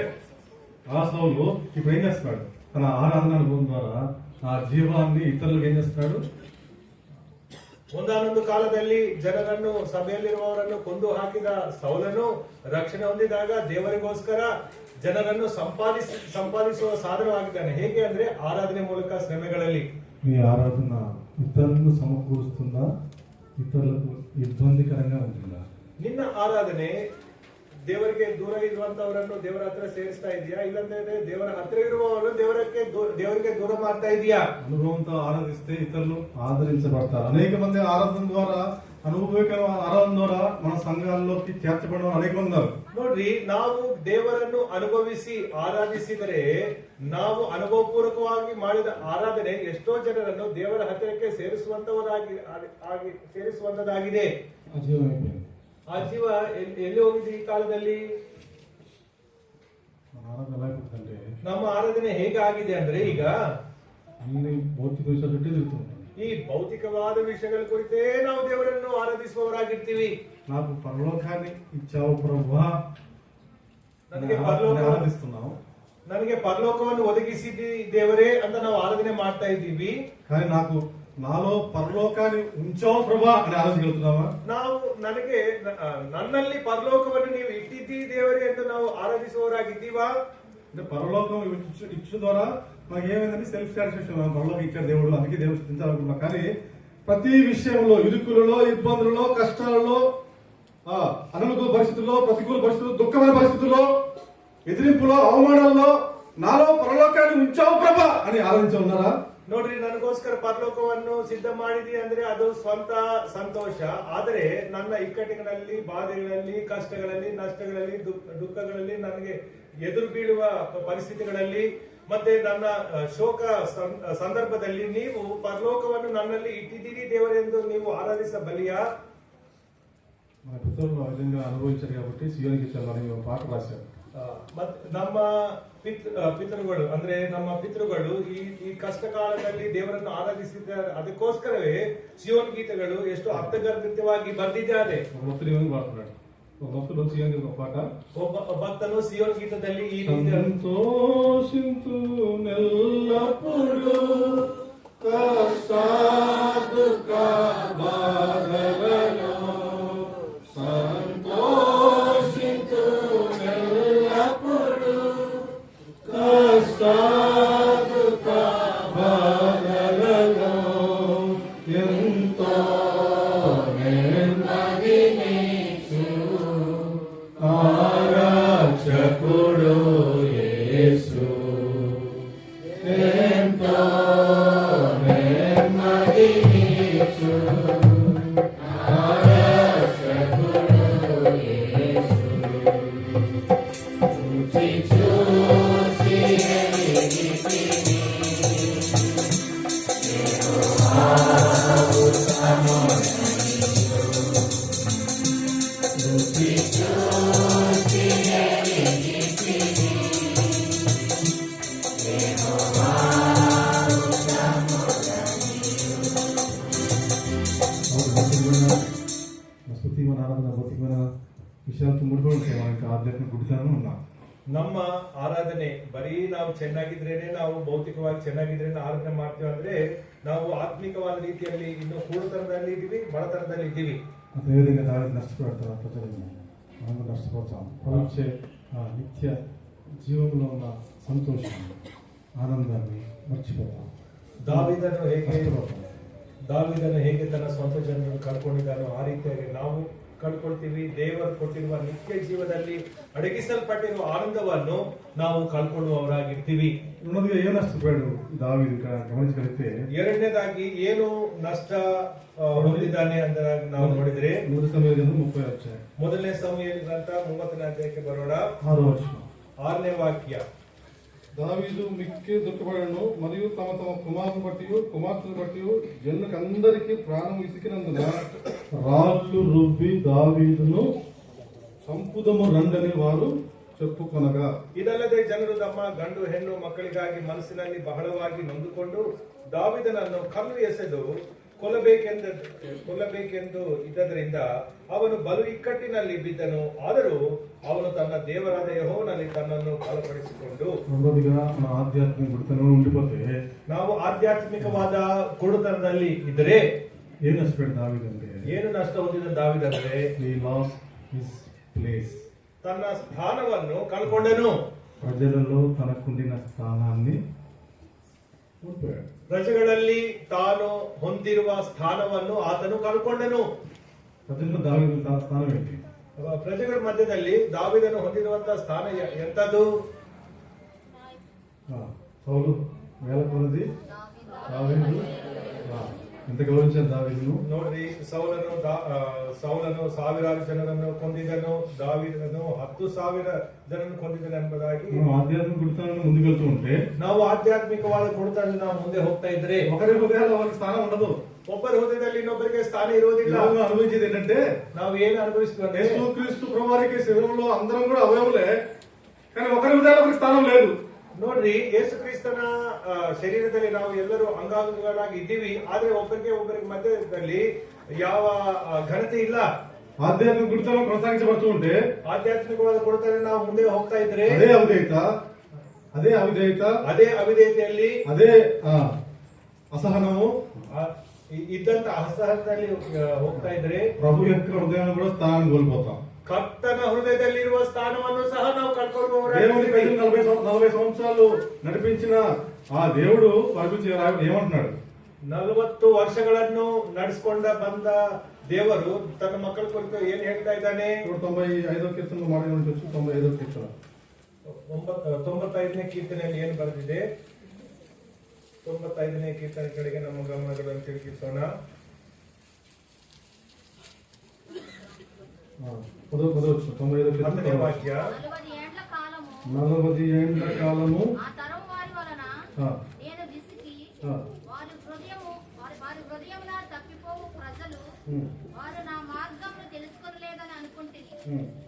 ఆ సౌలు ఇప్పుడు ఏం చేస్తున్నాడు? తన ఆరాధన అనుభవం ద్వారా ఆ జీవాన్ని ఇతరులకు ఏం చేస్తున్నాడు? ಒಂದಾನೊಂದು ಕಾಲದಲ್ಲಿ ಜನರನ್ನು, ಸಭೆಯಲ್ಲಿರುವವರನ್ನು ಕೊಂದು ಹಾಕಿದ ಸೌಲನು ರಕ್ಷಣೆ ಹೊಂದಿದಾಗ ದೇವರಿಗೋಸ್ಕರ ಜನರನ್ನು ಸಂಪಾದಿಸುವ ಸಾಧನವಾಗಿದ್ದಾನೆ. ಹೇಗೆ ಅಂದ್ರೆ ಆರಾಧನೆ ಮೂಲಕ, ಶ್ರಮೆಗಳಲ್ಲಿ. మీ ఆరాధన ఇతరులను సమకూరుస్తుందా, ఇతరులకు ఇబ్బందికరంగా ఉంటుందా? ನಿನ್ನ ಆರಾಧನೆ ದೇವರಿಗೆ ದೂರ ಇರುವಂತವರನ್ನು ದೇವರ ಹತ್ರ ಸೇರಿಸ್ತಾ ಇದೆಯಾ, ಇಲ್ಲಂದ್ರೆ ದೇವರ ಹತ್ರ ಇರುವವರು ದೇವರಿಗೆ దూర ಮಾಡ್ತಾ ಇದೆಯಾ? అనుభవంతో ఆరాధిస్తే ఇతరులు ఆదరించబడతారు. అనేక మంది ఆరాధన ద్వారా, అనుభవకర ఆరాధన ద్వారా మన సంఘాల్లోకి చేర్చబడిన అనేక మంది ఉన్నారు. ನೋಡ್ರಿ, ನಾವು ದೇವರನ್ನು ಅನುಭವಿಸಿ ಆರಾಧಿಸಿದರೆ, ನಾವು ಅನುಭವಪೂರ್ವಕವಾಗಿ ಮಾಡಿದ ಆರಾಧನೆ ಎಷ್ಟೋ ಜನರನ್ನು ದೇವರ ಹತ್ತಿರಕ್ಕೆ ಸೇರಿಸುವಂತದಾಗಿದೆ. అజీవమైపోయింది. ಆ ಜೀವ ಎಲ್ಲಿ ಹೋಗಿದೆ ಈ ಕಾಲದಲ್ಲಿ? మన ఆరాధన ఎలా అయిపోతుందంటే, ನಮ್ಮ ಆರಾಧನೆ ಹೇಗೆ ಆಗಿದೆ ಅಂದ್ರೆ ಈಗ అన్ని భౌతిక విషయాలు చుట్టూ తిరుగుతుంటాం. ಈ ಭೌತಿಕವಾದ ವಿಷಯಗಳ ಕುರಿತೇ ನಾವು ದೇವರನ್ನು ಆರಾಧಿಸುವವರಾಗಿರ್ತೀವಿ. నాకు పరలోకాన్ని ఇచ్చావు ప్రభువా, ನನಗೆ ఆరాధిస్తున్నావు. ನನಗೆ ಪರಲೋಕವನ್ನು ಒದಗಿಸಿದಿ ದೇವರೇ ಅಂತ ನಾವು ಆರಾಧನೆ ಮಾಡ್ತಾ ಇದ್ದೀವಿ. కానీ నాకు నాలో పరలోకాన్ని ఉంచావు ప్రభా అని ఆరాధించగలుగుతున్నావా? ನಾವು ನನ್ನಲ್ಲಿ ಪರಲೋಕವನ್ನು ನೀವು ಇಟ್ಟಿದ್ದೀ ದೇವರೇ ಎಂದು ನಾವು ಆರಾಧಿಸುವವರಾಗಿದ್ದೀವಾ? అంటే పరలోకం ఇచ్చడం ద్వారా మనకి ఏమైందంటే సెల్ఫ్ సాటిస్ఫాక్షన్. పరలోకం ఇచ్చాడు దేవుడు, అందుకే దేవుడు స్థితించాలనుకున్నాం. కానీ ప్రతి విషయంలో, ఇరుకులలో, ఇబ్బందులలో, కష్టాలలో, అనుకూల పరిస్థితుల్లో, ప్రతికూల పరిస్థితుల్లో, దుఃఖమైన పరిస్థితుల్లో, ఎదిరింపులో, అవమానాల్లో నాలో పరలోకాన్ని ఉంచావు ప్రభా అని ఆరాధించి ఉన్నారా? ನೋಡ್ರಿ, ನನಗೋಸ್ಕರ ಪರಲೋಕವನ್ನು ಸಿದ್ಧ ಮಾಡಿದಿ ಅಂದ್ರೆ ಅದು ಸ್ವಂತ ಸಂತೋಷ. ಆದರೆ ನನ್ನ ಇಕ್ಕಟ್ಟಿಗಳಲ್ಲಿ, ಬಾಧೆಗಳಲ್ಲಿ, ಕಷ್ಟಗಳಲ್ಲಿ, ನಷ್ಟಗಳಲ್ಲಿ, ದುಃಖಗಳಲ್ಲಿ, ನನಗೆ ಎದುರು ಬೀಳುವ ಪರಿಸ್ಥಿತಿಗಳಲ್ಲಿ, ಮತ್ತೆ ನನ್ನ ಶೋಕ ಸಂದರ್ಭದಲ್ಲಿ ನೀವು ಪರಲೋಕವನ್ನು ನನ್ನಲ್ಲಿ ಇಟ್ಟಿದ್ದೀರಿ ದೇವರೆಂದು ನೀವು ಆರಾಧಿಸಬಲ್ಲಿಯಾ? మన పితరులు ఆ విధంగా అనుభవించారు కాబట్టి సియోనికి చెల్లని ఒక పాట రాశారు. ನಮ್ಮ ಪಿತೃಗಳು ಅಂದ್ರೆ ನಮ್ಮ ಪಿತೃಗಳು ಈ ಕಷ್ಟ ಕಾಲದಲ್ಲಿ ದೇವರನ್ನು ಆರಾಧಿಸಿದ್ದಾರೆ. ಅದಕ್ಕೋಸ್ಕರವೇ ಸಿಯೋನ್ ಗೀತೆಗಳು ಎಷ್ಟು ಅರ್ಥಗರ್ಭಿತವಾಗಿ ಬರೆದಿದ್ದಾರೆ. భక్తులు సియోన్ గీత పాట, ಒಬ್ಬ ಭಕ್ತನು ಸಿಯೋನ್ ಗೀತದಲ್ಲಿ ಈ ರೀತಿ సంతోషింతు నెల్లప్పుడు కష్టాదుఃఖ బాధలలో, సంతోషింతు నెల్లప్పుడు కష్టాదుఃఖ బాధలలో, ఎంతో రక్షకుడు యేసు, ఎంతో నెమ్మదినిచ్చు రక్షకుడు యేసు. రుచి చూసి ఎరిగితిని, రుచి చూసి ಸ್ತುತಿವನ ಆರಾಧನಾ ಭೌತಿಕವನ ವಿಷಯಕ್ಕೆ ಮುಡ್ಕೊಂಡು ಆಧ್ಯಾತ್ಮಿಕ ಗುಡಿತಾನು ಉಂಟು. ನಮ್ಮ ಆರಾಧನೆ ಬರೀ ನಾವು ಚೆನ್ನಾಗಿದ್ರೇನೆ, ನಾವು ಭೌತಿಕವಾಗಿ ಚೆನ್ನಾಗಿದ್ರೇನೆ ಆರಾಧನೆ ಮಾಡ್ತೀವಿ ಅಂದ್ರೆ ನಾವು ಆತ್ಮಿಕವಾದ ರೀತಿಯಲ್ಲಿ ಇನ್ನು ಕೂಡತನದಲ್ಲಿ ಇದ್ದೀವಿ, ಬಡತನದಲ್ಲಿ ఇದ್ದೀವಿ. అదేవిధంగా దానికి నష్టపడతారు ప్రజలు, మనం నష్టపోతాం. వచ్చే నిత్య జీవంలో ఉన్న సంతోషం, ఆనందాన్ని మర్చిపోతాం. ದಾವಿದನು ಹೇಗೆ ತನ್ನ ಸ್ವಂತ ಜನರನ್ನು ಕಳ್ಕೊಂಡಿದ್ದಾನೋ ಆ ರೀತಿಯಾಗಿ ನಾವು ಕಳ್ಕೊಳ್ತೀವಿ. ದೇವರು ಕೊಟ್ಟಿರುವ ನಿತ್ಯ ಜೀವದಲ್ಲಿ ಅಡಗಿಸಲ್ಪಟ್ಟಿರುವ ಆನಂದವನ್ನು ನಾವು ಕಳ್ಕೊಳ್ಳುವವರಾಗಿರ್ತೀವಿ. ఉన్నదిగా ఏ నష్టపోయాడు దావీదు ఇక్కడ గమనించగలిగితే ಎರಡನೇದಾಗಿ ಏನು ನಷ್ಟ ಹೊಂದಿದ್ದಾನೆ ಅಂತ ನಾವು ನೋಡಿದ್ರೆ మొదటి సమూయేలు 30 వచ్చాయి. ಮೊದಲನೇ ಸಮುವೇಲ ಗ್ರಂಥ 30ನೇ ಅಧ್ಯಾಯಕ್ಕೆ ಬರೋಣ. 6వ వచనం. 6ನೇ ವಾಕ್ಯ. దావీదు మిక్కి దుఃఖపడను మరియు తమ తమ కుమారుని బట్టి కుమార్తెను బట్టి జనులకందరికీ ప్రాణం ఇసికినందున రాళ్ళు రుబ్బి దావీదును సంపుదము రండని వారు చెప్పుకొనగా. ಇದಲ್ಲದೆ ಜನರು ತಮ್ಮ ಗಂಡು ಹೆಣ್ಣು ಮಕ್ಕಳಿಗಾಗಿ ಮನಸ್ಸಿನಲ್ಲಿ ಬಹಳವಾಗಿ ನೊಂದುಕೊಂಡು ದಾವೀದನನ್ನು ಕಲ್ಲು ಎಸೆದು ಕೊಲ್ಲಬೇಕೆಂದು ಇದ್ದದರಿಂದ ಅವನು ಬಲು ಇಕ್ಕಟ್ಟಿನಲ್ಲಿ ಬಿದ್ದನು. ಆದರೂ ಅವನು ತನ್ನ ದೇವರಾದ ಯೆಹೋವನಲ್ಲಿ ತನ್ನನ್ನು ಬಲಪಡಿಸಿಕೊಂಡು. రెండోదిగా మన ఆధ్యాత్మిక గుడితనంలో ఉండిపోతే ನಾವು ಆಧ್ಯಾತ್ಮಿಕವಾದ ಕುಡುತನದಲ್ಲಿ ಇದ್ದರೆ ఏం నష్టపోయాడు దావీదు అంటే ಏನು ನಷ್ಟ ಹೊಂದಿದ ದಾವೀದಂದ್ರೆ he lost his place. ತನ್ನ ಸ್ಥಾನವನ್ನು ಕಳ್ಕೊಂಡನು. ప్రజలలో తనకుండిన స్థానాన్ని కోల్పోయాడు. ಪ್ರಜೆಗಳಲ್ಲಿ ತಾನು ಹೊಂದಿರುವ ಸ್ಥಾನವನ್ನು ಆತನು ಕಳ್ಕೊಂಡನು. ప్రజల్లో దావీదు స్థానం ఏంటి? ಪ್ರಜೆಗಳ ಮಧ್ಯದಲ್ಲಿ ದಾವೀದನು ಹೊಂದಿರುವಂತಹ ಸ್ಥಾನ ಎಂತದ್ದು? సౌలు వేల కొలది దావీదు ఎంత గౌరవించారు దావీదును. ನೋಡ್ರಿ, ಸೌಲನು ಸಾವಿರಾರು ಜನರನ್ನು ಕೊಂದಿದನು, ದಾವೀದನು 10,000 ಜನರನ್ನು ಕೊಂದಿದನು ಎಂಬುದಾಗಿ. ಆಧ್ಯಾತ್ಮಿಕ ಗುಡಿತನವನ್ನು ಮುಂದುವೆళ్తూ ఉంటే ನಾವು ಆಧ್ಯಾತ್ಮಿಕವಾದ ಕುಡಿತದಲ್ಲಿ ನಾವು ಮುಂದೆ ಹೋಗ್ತಾ ಇದ್ರೆ ఒకరి హృదయాల్లో వారికి స్థానం ఉండదు. ಒಬ್ಬರ ಹೃದಯದಲ್ಲಿ ಇನ್ನೊಬ್ಬರಿಗೆ ಸ್ಥಾನ ಇರುವುದಿಲ್ಲ. అనుభవించేది ఏంటంటే ನಾವು ಏನು ಅನುಭವಿಸ್ತೇವೆ? యేసుక్రీస్తు ప్రభువారికి శరీరంలో అందరం కూడా అవయవులే, కానీ ఒకరి హృదయాల్లో ఒకరికి స్థానం లేదు. ನೋಡ್ರಿ, ಯೇಸು ಕ್ರಿಸ್ತನ ಶರೀರದಲ್ಲಿ ನಾವು ಎಲ್ಲರೂ ಅಂಗಾಂಗಗಳಾಗಿ ಇದ್ದೀವಿ, ಆದ್ರೆ ಒಬ್ಬರಿಗೆ ಮಧ್ಯದಲ್ಲಿ ಯಾವ ಘನತೆ ಇಲ್ಲ. ఆధ్యాత్మిక గుడితనం కొనసాగించబడుతూ ఉంటే ಆಧ್ಯಾತ್ಮಿಕವಾದ ಕೊಡುತ್ತಾರೆ ನಾವು ಮುಂದೆ ಹೋಗ್ತಾ ಇದ್ರೆ అదే అవిధేయత ಅದೇ అసహనము ಇದ್ದಂತ ಅಸಹನದಲ್ಲಿ ಹೋಗ್ತಾ ಇದ್ರೆ ప్రభు యొక్క హృదయాన్ని కూడా స్థానాన్ని కోల్పోతాం. ಕರ್ತನ ಹೃದಯದಲ್ಲಿರುವ ಸ್ಥಾನವನ್ನು ಸಹ ನಾವು దేవుని ప్రజలు 40 సంవత్సరాలు నడిపించిన ఆ దేవుడు ఏమంటున్నాడు? 40 ವರ್ಷಗಳನ್ನು ನಡೆಸಿಕೊಂಡ ಬಂದ ದೇವರು ತನ್ನ ಮಕ್ಕಳ ಕುರಿತು ಏನ್ ಹೇಳ್ತಾ ಇದ್ದಾನೆ? 95వ కీర్తన ಮಾಡಿ ఉండొచ్చు. 95వ కీర్తన 95ನೇ ಕೀರ್ತನೆಯಲ್ಲಿ ಏನು ಬರೆದಿದೆ? 95ನೇ ಕೀರ್ತನೆ ಕಡೆಗೆ ನಮ್ಮ ಗಮನಗಳನ್ನು ತಿರುಗಿಸೋಣ. 10ನೇ ವಾಕ್ಯ. 40 ఏండ్ల కాలము ఆ తరం వారి వలన నేను విసికి వారి హృదయమున తప్పిపోవు ప్రజలు వారు నా మార్గమును తెలుసుకొనలేదని అనుకుంటుంది.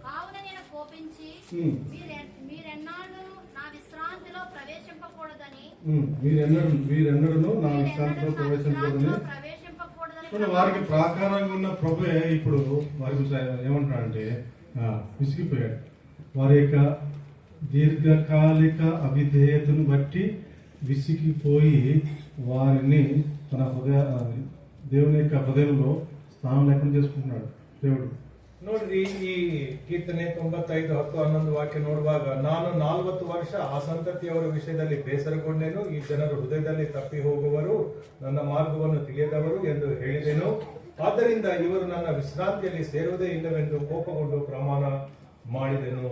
కావున నేను కోపించి మీరెన్నాళ్ళు నా విశ్రాంతిలో ప్రవేశింపకూడదని నా విశ్రాంతిలో ప్రవేశింపకూడదని వారికి ప్రాకారంగా ఉన్న ప్రభువే ఇప్పుడు వారి గురించి ఏమంటున్నాడంటే విసిగిపోయాడు. వారి యొక్క దీర్ఘకాలిక అవిధేయతను బట్టి విసిగిపోయి వారిని తన దేవుని యొక్క హృదయంలో స్థానం లేకుండా చేసుకుంటున్నాడు దేవుడు. ನೋಡ್ರಿ, ಈ ಕೀರ್ತನೆ 95, 10, 11 ವಾಕ್ಯ ನೋಡುವಾಗ, ನಾನು 40 ವರ್ಷ ಆ ಸಂತತಿಯವರ ವಿಷಯದಲ್ಲಿ ಬೇಸರಗೊಂಡೆನು. ಈ ಜನರು ಹೃದಯದಲ್ಲಿ ತಪ್ಪಿ ಹೋಗುವರು, ನನ್ನ ಮಾರ್ಗವನ್ನು ತಿಳಿಯದವರು ಎಂದು ಹೇಳಿದೆನು. ಆದ್ದರಿಂದ ಇವರು ನನ್ನ ವಿಶ್ರಾಂತಿಯಲ್ಲಿ ಸೇರುವುದೇ ಇಲ್ಲವೆಂದು ಕೋಪಗೊಂಡು ಪ್ರಮಾಣ ಮಾಡಿದೆನು.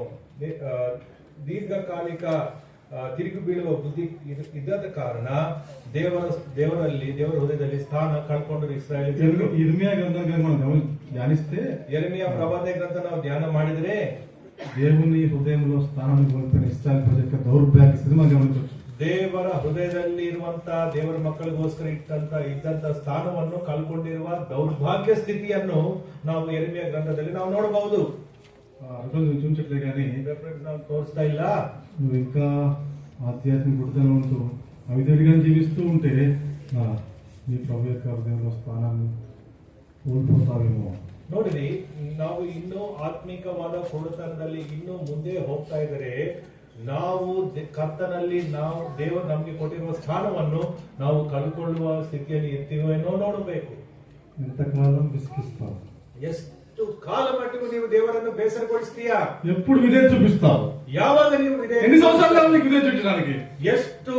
ದೀರ್ಘಕಾಲಿಕ ತಿರುಗಿ ಬೀಳುವ ಬುದ್ಧಿ ಇದ್ದದ ಕಾರಣ ದೇವರ ಹೃದಯದಲ್ಲಿ ಸ್ಥಾನ ಕಳ್ಕೊಂಡ್ರು ಇಸ್ರಾಯೇಲ್. ಇರ್ಮಿಯಾ ಗ್ರಂಥವನ್ನು మనం ధ్యానిస్తే ಯೆರೆಮೀಯ ಪ್ರವಾದನೆ ಗ್ರಂಥ ನಾವು ಧ್ಯಾನ ಮಾಡಿದ್ರೆ దేవుని హృదయంలో స్థానాన్ని కోల్పోయిన ఇశ్రాయేల్ ప్రజల యొక్క దౌర్భాగ్య స్థితి మనం గమనించవచ్చు. ದೇವರ ಹೃದಯದಲ್ಲಿ ಇರುವಂತಹ ದೇವರ ಮಕ್ಕಳಿಗೋಸ್ಕರ ಇದ್ದಂತ ಸ್ಥಾನವನ್ನು ಕಳ್ಕೊಂಡಿರುವ ದೌರ್ಭಾಗ್ಯ ಸ್ಥಿತಿಯನ್ನು ನಾವು ಯೆರೆಮೀಯ ಗ್ರಂಥದಲ್ಲಿ ನಾವು ನೋಡಬಹುದು. చూపించట్లే కానీ ನಾವು ತೋರಿಸ್ತಾ ಇಲ್ಲ. నువ్వు ఇంకా ఆధ్యాత్మిక గుడితనం ఉంటూ అవిధేయుడిగా జీవిస్తూ ఉంటే నీ ప్రభు యొక్క హృదయంలో స్థానాన్ని కోల్పోతావేమో. ನೋಡಿರಿ, ನಾವು ಇನ್ನೂ ಆತ್ಮಿಕವಾದ ಕೊಡುತನದಲ್ಲಿ ಇನ್ನೂ ಮುಂದೆ ಹೋಗ್ತಾ ಇದ್ರೆ ನಾವು ಕರ್ತನಲ್ಲಿ ನಾವು ದೇವರು ನಮಗೆ ಕೊಟ್ಟಿರುವ ಸ್ಥಾನವನ್ನು ನಾವು ಕಳ್ಕೊಳ್ಳುವ ಸ್ಥಿತಿಯಲ್ಲಿ ಇರ್ತೀವೇನೋ ನೋಡಬೇಕು. ఎంతకాలం విసిగిస్తావు? ಎಷ್ಟು ಕಾಲ ಮಟ್ಟಿಗೂ ನೀವು ದೇವರನ್ನು ಬೇಸರಗೊಳಿಸ್ತೀಯಾ? ఎప్పుడు విధేయత చూపిస్తావు? ಯಾವಾಗ ನೀವು ఎన్ని సంవత్సరాలు నీకు విధేయత చూపించడానికి? ಎಷ್ಟು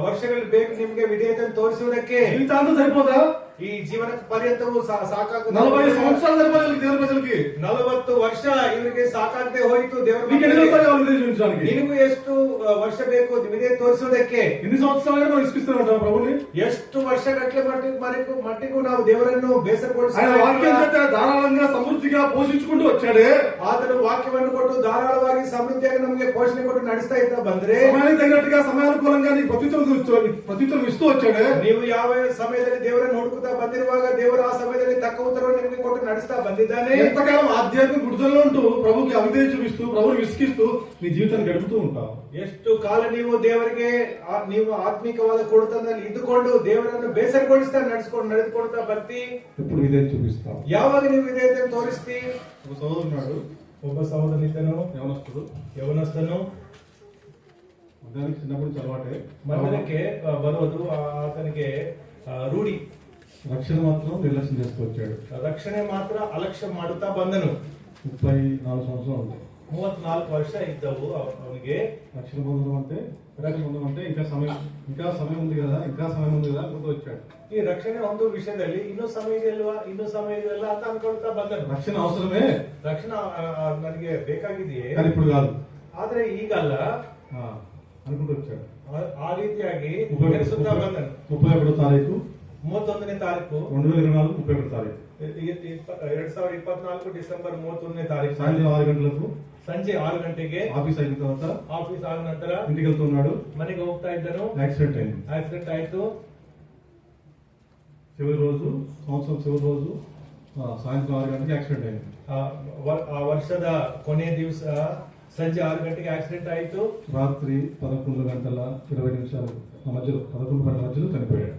ವರ್ಷಗಳು ಬೇಕು ನಿಮ್ಗೆ ವಿಧೇಯತೆಯನ್ನು ತೋರಿಸುವುದಕ್ಕೆ? జీవితాంతం సరిపోదా? ఈ జీవన పర్యంతము సాకాకు 40 సంవత్సరాల గడపాలి దేవుని ప్రజలకి. 40 ವರ್ಷ ಇವರಿಗೆ ಸಾಕಾಗದೆ ಹೋಯಿತು ದೇವರ నీకు ఎన్ని సంవత్సరాలు కావాలి విధేయత చూపించడానికి? ನಿನಗೂ ಎಷ್ಟು ವರ್ಷ ಬೇಕು ವಿಧೇಯತೆ ತೋರಿಸುವುದಕ್ಕೆ? ఎన్ని సంవత్సరాలు మనం ఇసుకిస్తూనే ఉంటాం ప్రభుని? ಎಷ್ಟು ವರ್ಷಗಟ್ಟಲೆ మట్టిಗೂ ನಾವು దేవరನ್ನು ఆయన వాక్యం చేత ధారాళంగా సమృద్ధిగా పోషించుకుంటూ వచ్చాడే. ಆತನು ವಾಕ್ಯವನ್ನು ಕೊಟ್ಟು ಧಾರಾಳವಾಗಿ ಸಮೃದ್ಧಿಯಾಗಿ ನಮಗೆ ಪೋಷಣೆ ಕೊಟ್ಟು ನಡೆಸ್ತಾ ಇದ್ದ ಬಂದ್ರೆ, సమయానికి తగినట్టుగా సమయానుకూలంగా నీకు ప్రత్యుత్తరం ఇస్తూ వచ్చాడే. ನೀವು ಯಾವ ಸಮಯದಲ್ಲಿ ದೇವರನ್ನು ಹುಡುಕುತ್ತಾ ಬಂದಿರುವಾಗ ದೇವರು ಆ ಸಮಯದಲ್ಲಿ ತಕ್ಕ ಉತ್ತರವನ್ನು ನಿಮಗೆ ಕೊಟ್ಟು ನಡೆಸ್ತಾ ಬಂದಿದ್ದಾನೆ. ఎంతకాలం ఆధ్యాత్మిక విడుదలలో ఉంటూ ప్రభుకి అవిధేయత చూపిస్తూ ప్రభుని విసిగిస్తూ నీ జీవితాన్ని గడుపుతూ ఉంటావు. ಎಷ್ಟು ಕಾಲ ನೀವು ದೇವರಿಗೆ ನೀವು ಆತ್ಮಿಕವಾದ ಕೊಡುತನಲ್ಲಿ ಇದ್ದುಕೊಂಡು ದೇವರನ್ನು ಬೇಸರಗೊಳಿಸ್ತಾ ನಡೆದುಕೊಳ್ತಾ ಬರ್ತಿ? ఎప్పుడు విధేయత చూపిస్తావు? ಯಾವಾಗ ನೀವು ವಿಧೇಯತೆಯನ್ನು ತೋರಿಸ್ತಿ? ఒక సోదరున్నాడు, ಒಬ್ಬ ಸಹೋದರಿತನು యవనస్తుడు మధ్యాహ్నం చిన్నప్పుడు నుంచి అలవాటే ಮಂದಿರಕ್ಕೆ ಬರುವುದು ಆತನಿಗೆ ರೂಢಿ. రక్షణ మాత్రం నిర్లక్ష్యం చేస్తూ వచ్చాడు. ರಕ್ಷಣೆ ಮಾತ್ರ ಅಲಕ್ಷ್ಯ ಮಾಡುತ್ತಾ ಬಂದನು. 34 సంవత్సరాలు ఉంటాయి. 34 ವರ್ಷ ಇದ್ದವು ಅವನಿಗೆ. రక్షణ పొందడం అంటే ఇంకా సమయం ఉంది కదా అనుకుంటూ వచ్చాడు. ಈ ರಕ್ಷಣೆ ಒಂದು ವಿಷಯದಲ್ಲಿ ಇನ್ನೂ ಸಮಯ ಇದೆಯಲ್ವಾ ಅಂತ ಅನ್ಕೊಳ್ತಾ ಬಂದನು. రక్షణ అవసరమే, ರಕ್ಷಣೆ ನನಗೆ ಬೇಕಾಗಿದೆಯೇ, కానీ ఇప్పుడు కాదు, ಆದ್ರೆ ಈಗಲ್ಲ అనుకుంటూ వచ్చాడు. ಆ ರೀತಿಯಾಗಿ ನಡೆಸುತ್ತಾ ಬಂದನು. 31వ తారీఖు 31ನೇ ತಾರೀಕು 2024 31వ తారీఖు 2024 ಡಿಸೆಂಬರ್ 31ನೇ ತಾರೀಕು సాయంత్రం 6 గంటలకు ಸಂಜೆ 6 ಗಂಟೆಗೆ ఆఫీస్ అయిన తర్వాత ಆಫೀಸ್ ಆದ ನಂತರ ఇంటికి వెళ్తున్నాడు. ಮನೆಗೆ ಹೋಗ್ತಾ ಇದ್ದನು. యాక్సిడెంట్ ಆಯ್ತು. సంవత్సరం చివరి రోజు సాయంత్రం 6 గంటలకు యాక్సిడెంట్ అయింది. ಆ ವರ್ಷದ ಕೊನೆ ದಿವಸ ಸಂಜೆ 6 ಗಂಟೆಗೆ ಆಕ್ಸಿಡೆಂಟ್ ಆಯಿತು. రాత్రి 11 గంటల 20 నిమిషాల మధ్యలో 11 గంటల మధ్యలో చనిపోయాడు.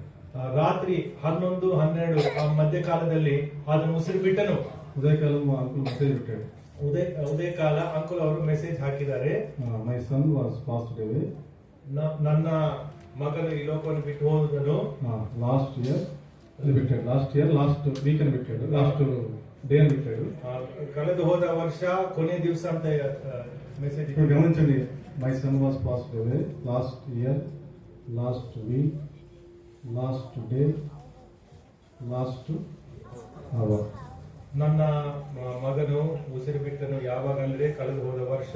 ರಾತ್ರಿ 11, 12 ಆ ಮಧ್ಯಕಾಲದಲ್ಲಿ ಅದನ್ನು ಉಸಿರು ಬಿಟ್ಟನು. ఉదయకాలం మా అంకుల్ మెసేజ్ పెట్టాడు. ಉದಯಕಾಲ ಅಂಕಲ್ ಅವರು ಮೆಸೇಜ್ ಹಾಕಿದ್ದಾರೆ. మై సన్ వాస్ పాస్డ్ అవే. ನನ್ನ ಮಗನು ಈ ಲೋಕವನ್ನು ಬಿಟ್ಟು ಹೋದನು. లాస్ట్ ఇయర్ లాస్ట్ వీక్ అని పెట్టాడు, లాస్ట్ డే అని పెట్టాడు. ಕಳೆದು ಹೋದ ವರ್ಷ ಕೊನೆ ದಿವಸ ಅಂತ ಮೆಸೇಜ್. గమనించండి, my son was passed away, last year, last week, last day, last hour. ನನ್ನ ಮಗನು ಉಸಿರು ಬಿಟ್ಟನು ಯಾವಾಗ ಅಂದ್ರೆ ಕಳೆದು ಹೋದ ವರ್ಷ,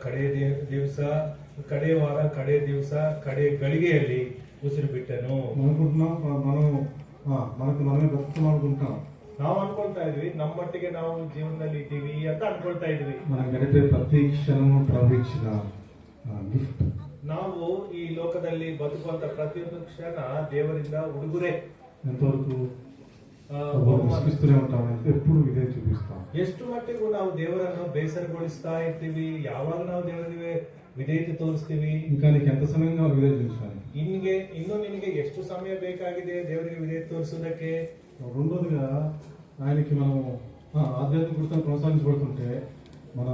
ಕಡೆಯ ದಿವಸ, ಕಡೆಯ ವಾರ, ಕಡೆಯ ದಿವಸ, ಕಡೆಯ ಗಳಿಗೆಯಲ್ಲಿ ಉಸಿರು ಬಿಟ್ಟನು. మనకు మనమే బ్రతుకుతాం అనుకుంటాం. ನಾವು ಅನ್ಕೊಳ್ತಾ ಇದ್ವಿ ನಮ್ಮ ಮಟ್ಟಿಗೆ ನಾವು ಜೀವನದಲ್ಲಿ ಇದ್ದೀವಿ ಅಂತ ಅನ್ಕೊಳ್ತಾ ಇದ್ವಿ. మనం గడిపే ప్రతి క్షణము ప్రభు ఇచ్చిన గిఫ్ట్. ನಾವು ಈ ಲೋಕದಲ್ಲಿ ಬದುಕುವಂತ ಪ್ರತಿಯೊಂದು ಕ್ಷಣ ದೇವರಿಂದ ಉಡುಗೊರೆ. ఎంతవరకు ఉంటాం, ఎప్పుడు ఇదే చూపిస్తాం. ಎಷ್ಟು ಮಟ್ಟಿಗೂ ನಾವು ದೇವರನ್ನು ಬೇಸರಗೊಳಿಸ್ತಾ ಇರ್ತೀವಿ, ಯಾವಾಗ ನಾವು ದೇವರಿಗೆ ವಿಧೇಯತೆ ತೋರಿಸ್ತೀವಿ. ఇంకా నీకు ఎంత సమయంగా విధేయత చూపించాలి? ಇನ್ನು ನಿನಗೆ ಎಷ್ಟು ಸಮಯ ಬೇಕಾಗಿದೆ ದೇವರಿಗೆ ವಿಧೇಯತೆ ತೋರಿಸೋದಕ್ಕೆ? రెండోదిగా ఆయనకి మనం ఆధ్యాత్మిక వృత్తాన్ని కొనసాగించబడుతుంటే మన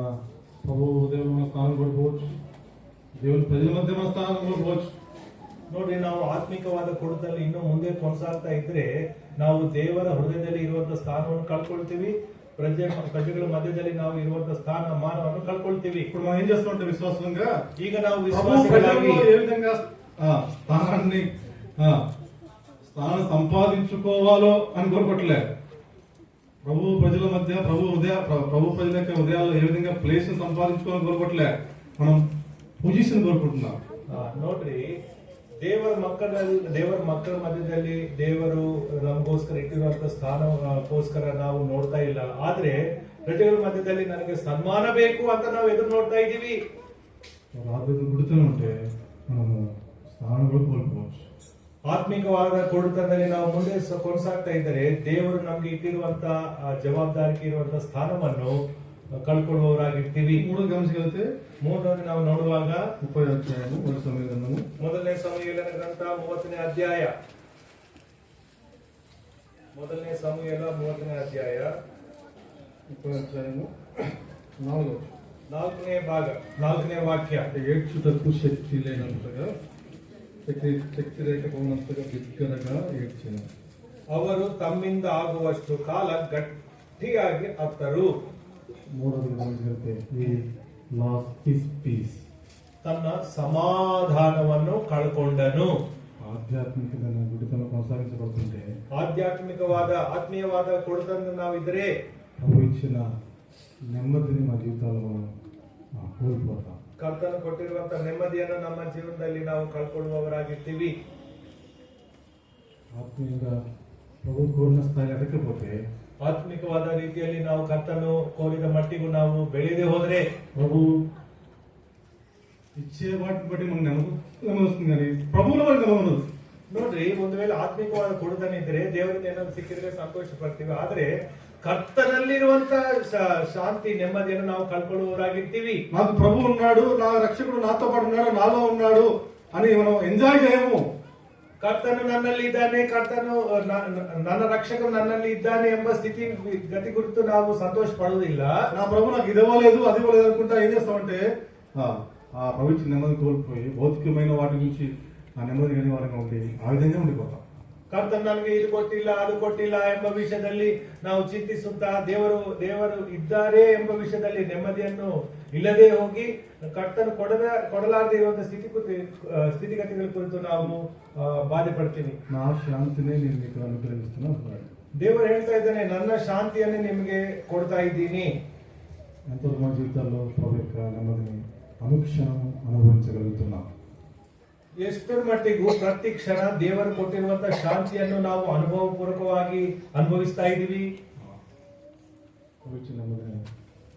ప్రభు దేవుని మన స్థానం కోల్పోవచ్చు, దేవుని ప్రజల మధ్య మన స్థానం కోల్పోవచ్చు. ನೋಡ್ರಿ, ನಾವು ಆತ್ಮಿಕವಾದ ಕೊಡುತ್ತಲ್ಲಿ ಇನ್ನು ಮುಂದೆ ಕೊನಸಾಗ್ತಾ ಇದ್ರೆ ನಾವು ದೇವರ ಹೃದಯದಲ್ಲಿ ಇರುವಂತಹ ಸ್ಥಾನವನ್ನು ಕಳ್ಕೊಳ್ತೀವಿ, ಪ್ರಜೆಗಳ ಮಧ್ಯದಲ್ಲಿ ನಾವು ಇರುವಂತಹ ಸ್ಥಾನ ಮಾನವನ್ನು ಕಳ್ಕೊಳ್ತೀವಿ. ఇప్పుడు మనం ఏం చేస్తుంటే విశ్వాసంగా ಈಗ ನಾವು ವಿಶ್ವಾಸಗಳಾಗಿ ఏ విధంగా స్థానం సంపాదించుకోవాలో అని కోరుకోవట్లే. ప్రభు ప్రజల మధ్య ప్రభు ప్రజల యొక్క ఉదయాల్లో ఏ విధంగా ప్లేస్ సంపాదించుకోవాలని కోరుకోవట్లే, మనం పొజిషన్ కోరుకుంటున్నాం. ನೋಡ್ರಿ, ದೇವರ ಮಕ್ಕಳ ಮಧ್ಯದಲ್ಲಿ ದೇವರು ನಮಗೋಸ್ಕರ ಇಟ್ಟಿರುವಂತಹ ಸ್ಥಾನಕ್ಕೋಸ್ಕರ ನಾವು ನೋಡ್ತಾ ಇಲ್ಲ. ಆದ್ರೆ ಪ್ರಜೆಗಳ ಮಧ್ಯದಲ್ಲಿ ನನಗೆ ಸನ್ಮಾನ ಬೇಕು ಅಂತ ನಾವು ಎದುರು ನೋಡ್ತಾ ಇದ್ದೀವಿ. గుడితోనే ఉంటే మనము స్థానం కూడా కోల్పోవచ్చు. ಆತ್ಮಿಕವಾದ ಕೊಡುತನಲ್ಲಿ ನಾವು ಮುಂದೆ ಕೊನಸಾಗ್ತಾ ಇದ್ದರೆ ದೇವರು ನಮ್ಗೆ ಇಟ್ಟಿರುವಂತಹ ಜವಾಬ್ದಾರಿಕೆ ಇರುವಂತಹ ಸ್ಥಾನವನ್ನು ಕಳ್ಕೊಳ್ಳುವವರಾಗಿರ್ತೀವಿ. ಮೂರನೇದು ನಾವು ನೋಡುವಾಗ 30ನೇ ಅಧ್ಯಾಯವು ಮೊದಲನೇ ಸಮುವೇಲನ ಗ್ರಂಥ 30ನೇ ಅಧ್ಯಾಯ. ಮೊದಲನೇ ಸಮುವೇಲ 30ನೇ ಅಧ್ಯಾಯ 30ನೇ ಅಧ್ಯಾಯವು 4ನೇ ಭಾಗ 4ನೇ ವಾಕ್ಯ. ఏడ్చుటకు శక్తి లేనంతగా, శక్తి లేకపోయినంతగా బిగ్గరగా ఏడ్చెను. ಅವರು ತಮ್ಮಿಂದ ಆಗುವಷ್ಟು ಕಾಲ ಗಟ್ಟಿಯಾಗಿ ಅತ್ತರು. ತನ್ನ ಸಮಾಧಾನವನ್ನು ಕಳ್ಕೊಂಡನು. ఆధ్యాత్మికమైన గుడితనం కొనసాగించబడుతుంటే ఆధ్యాత్మికవాద ఆత్మీయవాద కొడుతందు నావిద్దరే ప్రభు ఇచ్చిన నెమ్మదిని మా జీవితాల్లో కోల్పోతాం. ಕರ್ತನು ಕೊಟ್ಟಿರುವಂತ ನೆಮ್ಮದಿಯನ್ನು ನಮ್ಮ ಜೀವನದಲ್ಲಿ ನಾವು ಕಳ್ಕೊಳ್ಳುವವರಾಗಿರ್ತೀವಿ. ಆತ್ಮೀಯಂగా ప్రభు కోరిన స్థాయి ఎదకపోతే ಆತ್ಮಿಕವಾದ ರೀತಿಯಲ್ಲಿ ನಾವು ಕರ್ತನು ಕೋರಿದ ಮಟ್ಟಿಗೂ ನಾವು ಬೆಳೆಯದೆ ಹೋದ್ರೆ ప్రభు ఇచ్చే వాటిని బట్టి మనకు నెమ్మది వస్తుంది కానీ ప్రభువుల వల్ల నెమ్మది. ನೋಡ್ರಿ, ಒಂದು ವೇಳೆ ಆತ್ಮಿಕವಾದ ಕೊಡುತಾನೆ ಇದ್ರೆ ದೇವರಿಂದ ಏನಾದ್ರು ಸಿಕ್ಕಿದ್ರೆ ಸಂತೋಷ ಪಡ್ತೀವಿ. ಆದ್ರೆ ಕರ್ತನಲ್ಲಿರುವಂತ ಶಾಂತಿ ನೆಮ್ಮದಿಯನ್ನು ನಾವು ಕಳ್ಕೊಳ್ಳುವವರಾಗಿರ್ತೀವಿ. నాకు ప్రభు ఉన్నాడు, నా రక్షకుడు నాతో పాటు ఉన్నాడు, నాలో ఉన్నాడు అని మనం ఎంజాయ్ చేయము. ಕರ್ತನು ನನ್ನಲ್ಲಿ ಇದ್ದಾನೆ, ಕರ್ತನು ನನ್ನ ರಕ್ಷಕನು ನನ್ನಲ್ಲಿ ಇದ್ದಾನೆ ಎಂಬ ಸ್ಥಿತಿ ಗತಿ ಕುರಿತು ನಾವು ಸಂತೋಷ ಪಡುವುದಿಲ್ಲ. నా ప్రభు నాకు ఇది ఇవ్వలేదు అది ఇవ్వలేదు అనుకుంటా ఏం చేస్తామంటే ఆ ప్రభు ఇచ్చిన నెమ్మది కోల్పోయి భౌతికమైన వాటి నుంచి ఆ నెమ్మది కాని వారంగా ఉండి ఆ విధంగా ఉండిపోతాం. ಕರ್ತನು ನನಗೆ ಇದು ಕೊಟ್ಟಿಲ್ಲ ಅದು ಕೊಟ್ಟಿಲ್ಲ ಎಂಬ ವಿಷಯದಲ್ಲಿ ನಾವು ಚಿಂತಿಸುತ್ತಾ ದೇವರು ಇದ್ದಾರೆ ಎಂಬ ವಿಷಯದಲ್ಲಿ ನೆಮ್ಮದಿಯನ್ನು ಇಲ್ಲದೆ ಹೋಗಿ ಕರ್ತನು ಕೊಡಲಾರದೆ ಇರುವಂತ ಸ್ಥಿತಿಗತಿಗಳ ಕುರಿತು ನಾವು ಬಾಧೆ ಪಡ್ತೀವಿ. నా శాంతినే నేను మీకు అనుగ్రహిస్తున్నాను. ದೇವರು ಹೇಳ್ತಾ ಇದ್ದಾನೆ, ನನ್ನ ಶಾಂತಿಯನ್ನು ನಿಮಗೆ ಕೊಡ್ತಾ ಇದ್ದೀನಿ. ఎంతవరకు మన జీవితాల్లో ప్రభు యొక్క నెమ్మదిని అనుక్షణం అనుభవించగలుగుతున్నాం. ಎಷ್ಟರ ಮಟ್ಟಿಗೂ ಪ್ರತಿ ಕ್ಷಣ ದೇವರು ಕೊಟ್ಟಿರುವಂತಹ ಶಾಂತಿಯನ್ನು ನಾವು ಅನುಭವಪೂರ್ವಕವಾಗಿ ಅನುಭವಿಸ್ತಾ ಇದ್ದೀವಿ. నెమ్మదిని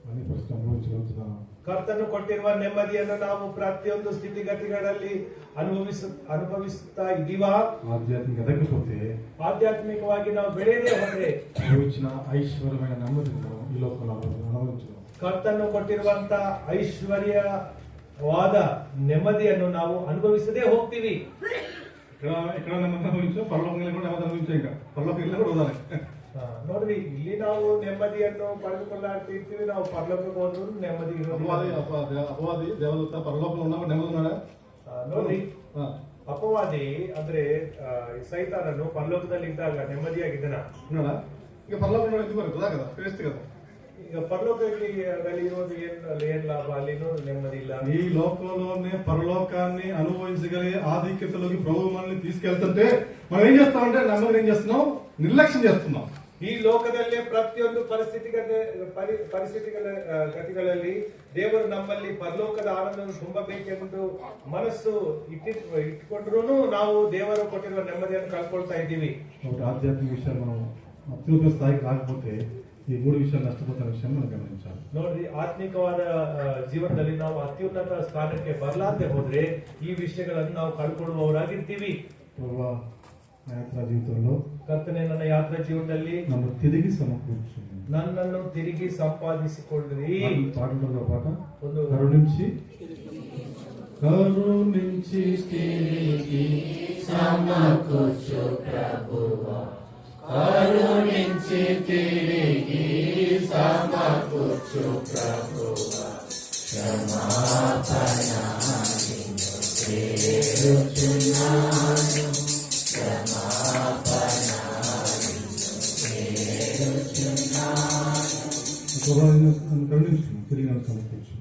అన్ని పరిస్థితులు అనుభవించగలుగుతున్నాం. ಕರ್ತನು ಕೊಟ್ಟಿರುವ ನೆಮ್ಮದಿಯನ್ನು ನಾವು ಪ್ರತಿಯೊಂದು ಸ್ಥಿತಿಗತಿಗಳಲ್ಲಿ ಅನುಭವಿಸ್ತಾ ಇದ್ದೀವಾ? ఆధ్యాత్మిక ఎదగకపోతే ಆಧ್ಯಾತ್ಮಿಕವಾಗಿ ನಾವು ಬೆಳೆಯದೇ ಹೋದ್ರೆ ఇచ్చిన ఐశ్వర్యమైన నెమ్మదిని ఈ లోకంలో అనుభవించడం. ಕರ್ತನು ಕೊಟ್ಟಿರುವಂತ ಐಶ್ವರ್ಯವಾದ ನೆಮ್ಮದಿಯನ್ನು ನಾವು ಅನುಭವಿಸದೇ ಹೋಗ್ತೀವಿ. ఇక్కడ నెమ్మది అనుభవించాం, పరలోకంలో కూడా నెమ్మది అనుభవించాం. ఇంకా పరలోకంలో కూడా వదాలి. ನೋಡ್ರಿ, ಇಲ್ಲಿ ನಾವು ನೆಮ್ಮದಿಯನ್ನು ಪಡೆದುಕೊಳ್ಳಾಡ್ತಿರ್ತೀವಿ, ನಾವು ಪರಲೋಕಕ್ಕೆ ಹೋದ್ರು ನೆಮ್ಮದಿ ಅಪವಾದಿ ದೇವದೂತ ಪರಲೋಕದಲ್ಲಿ ఉన్నప్పుడు నెమ్మది ఉన్నాడా? ನೋಡ್ರಿ, ಅಪವಾದಿ ಅಂದ್ರೆ ಸೈತಾನನು ಪರಲೋಕದಲ್ಲಿ ಇದ್ದಾಗ ನೆಮ್ಮದಿಯಾಗಿದ್ದನ ఉన్నాడా? ಈಗ పరలోకంలో ఎందుకు కదా కదా శ్రేಷ್ಠ కదా. ಈಗ ಪರಲೋಕದಲ್ಲಿ ಇರೋದು ಏನ್ ಲಾಭ? ಅಲ್ಲಿನೂ ನೆಮ್ಮದಿ ಇಲ್ಲ. ఈ లోకంలోనే పరలోకాన్ని అనుభవించగలిగే ఆధిక్యతలోకి ప్రభు మనల్ని తీసుకెళ్తుంటే మనం ఏం చేస్తామంటే నెమ్మదిని ఏం చేస్తున్నాం? నిర్లక్ష్యం చేస్తున్నాం. ಈ ಲೋಕದಲ್ಲೇ ಪ್ರತಿಯೊಂದು ಗತಿಗಳಲ್ಲಿ ದೇವರು ನಮ್ಮಲ್ಲಿ ಪರಲೋಕದ ಆನಂದವನ್ನು ತುಂಬಬೇಕೆಂದು ಮನಸ್ಸು ಇಟ್ಟುಕೊಂಡ್ರು ನಾವು ದೇವರು ಕೊಟ್ಟಿರುವ ನೆಮ್ಮದಿಯನ್ನು ಕಳ್ಕೊಳ್ತಾ ಇದ್ದೀವಿ. ఆధ్యాత్మిక విషయాలు మనం అత్యున్నత స్థాయికి రాకపోతే ఈ మూడు విషయాలు నష్టపోతున్న విషయాన్ని మనం గమనించాలి. ನೋಡ್ರಿ, ಆತ್ಮಿಕವಾದ ಜೀವನದಲ್ಲಿ ನಾವು ಅತ್ಯುನ್ನತ ಸ್ಥಾನಕ್ಕೆ ಬರಲಾರದೆ ಹೋದ್ರೆ ಈ ವಿಷಯಗಳನ್ನು ನಾವು ಕಳ್ಕೊಳ್ಳುವವರಾಗಿರ್ತೀವಿ. యాత్రా జీవితంలో ಕರ್ತನೆ, ನನ್ನ ಯಾತ್ರಾ ಜೀವನದಲ್ಲಿ నన్ను తిరిగి సమకూర్చుంది, ನನ್ನನ್ನು ತಿರುಗಿ ಸಂಪಾದಿಸಿಕೊಳ್ಳ್ರಿ. పాటలో పాట ಒಂದು కరుణించి తిరిగి సమకూర్చు ప్రభువా, కరుణించి తిరిగి సమకూర్చు ప్రభువా, క్షమాపణ చేరుచున్నాను,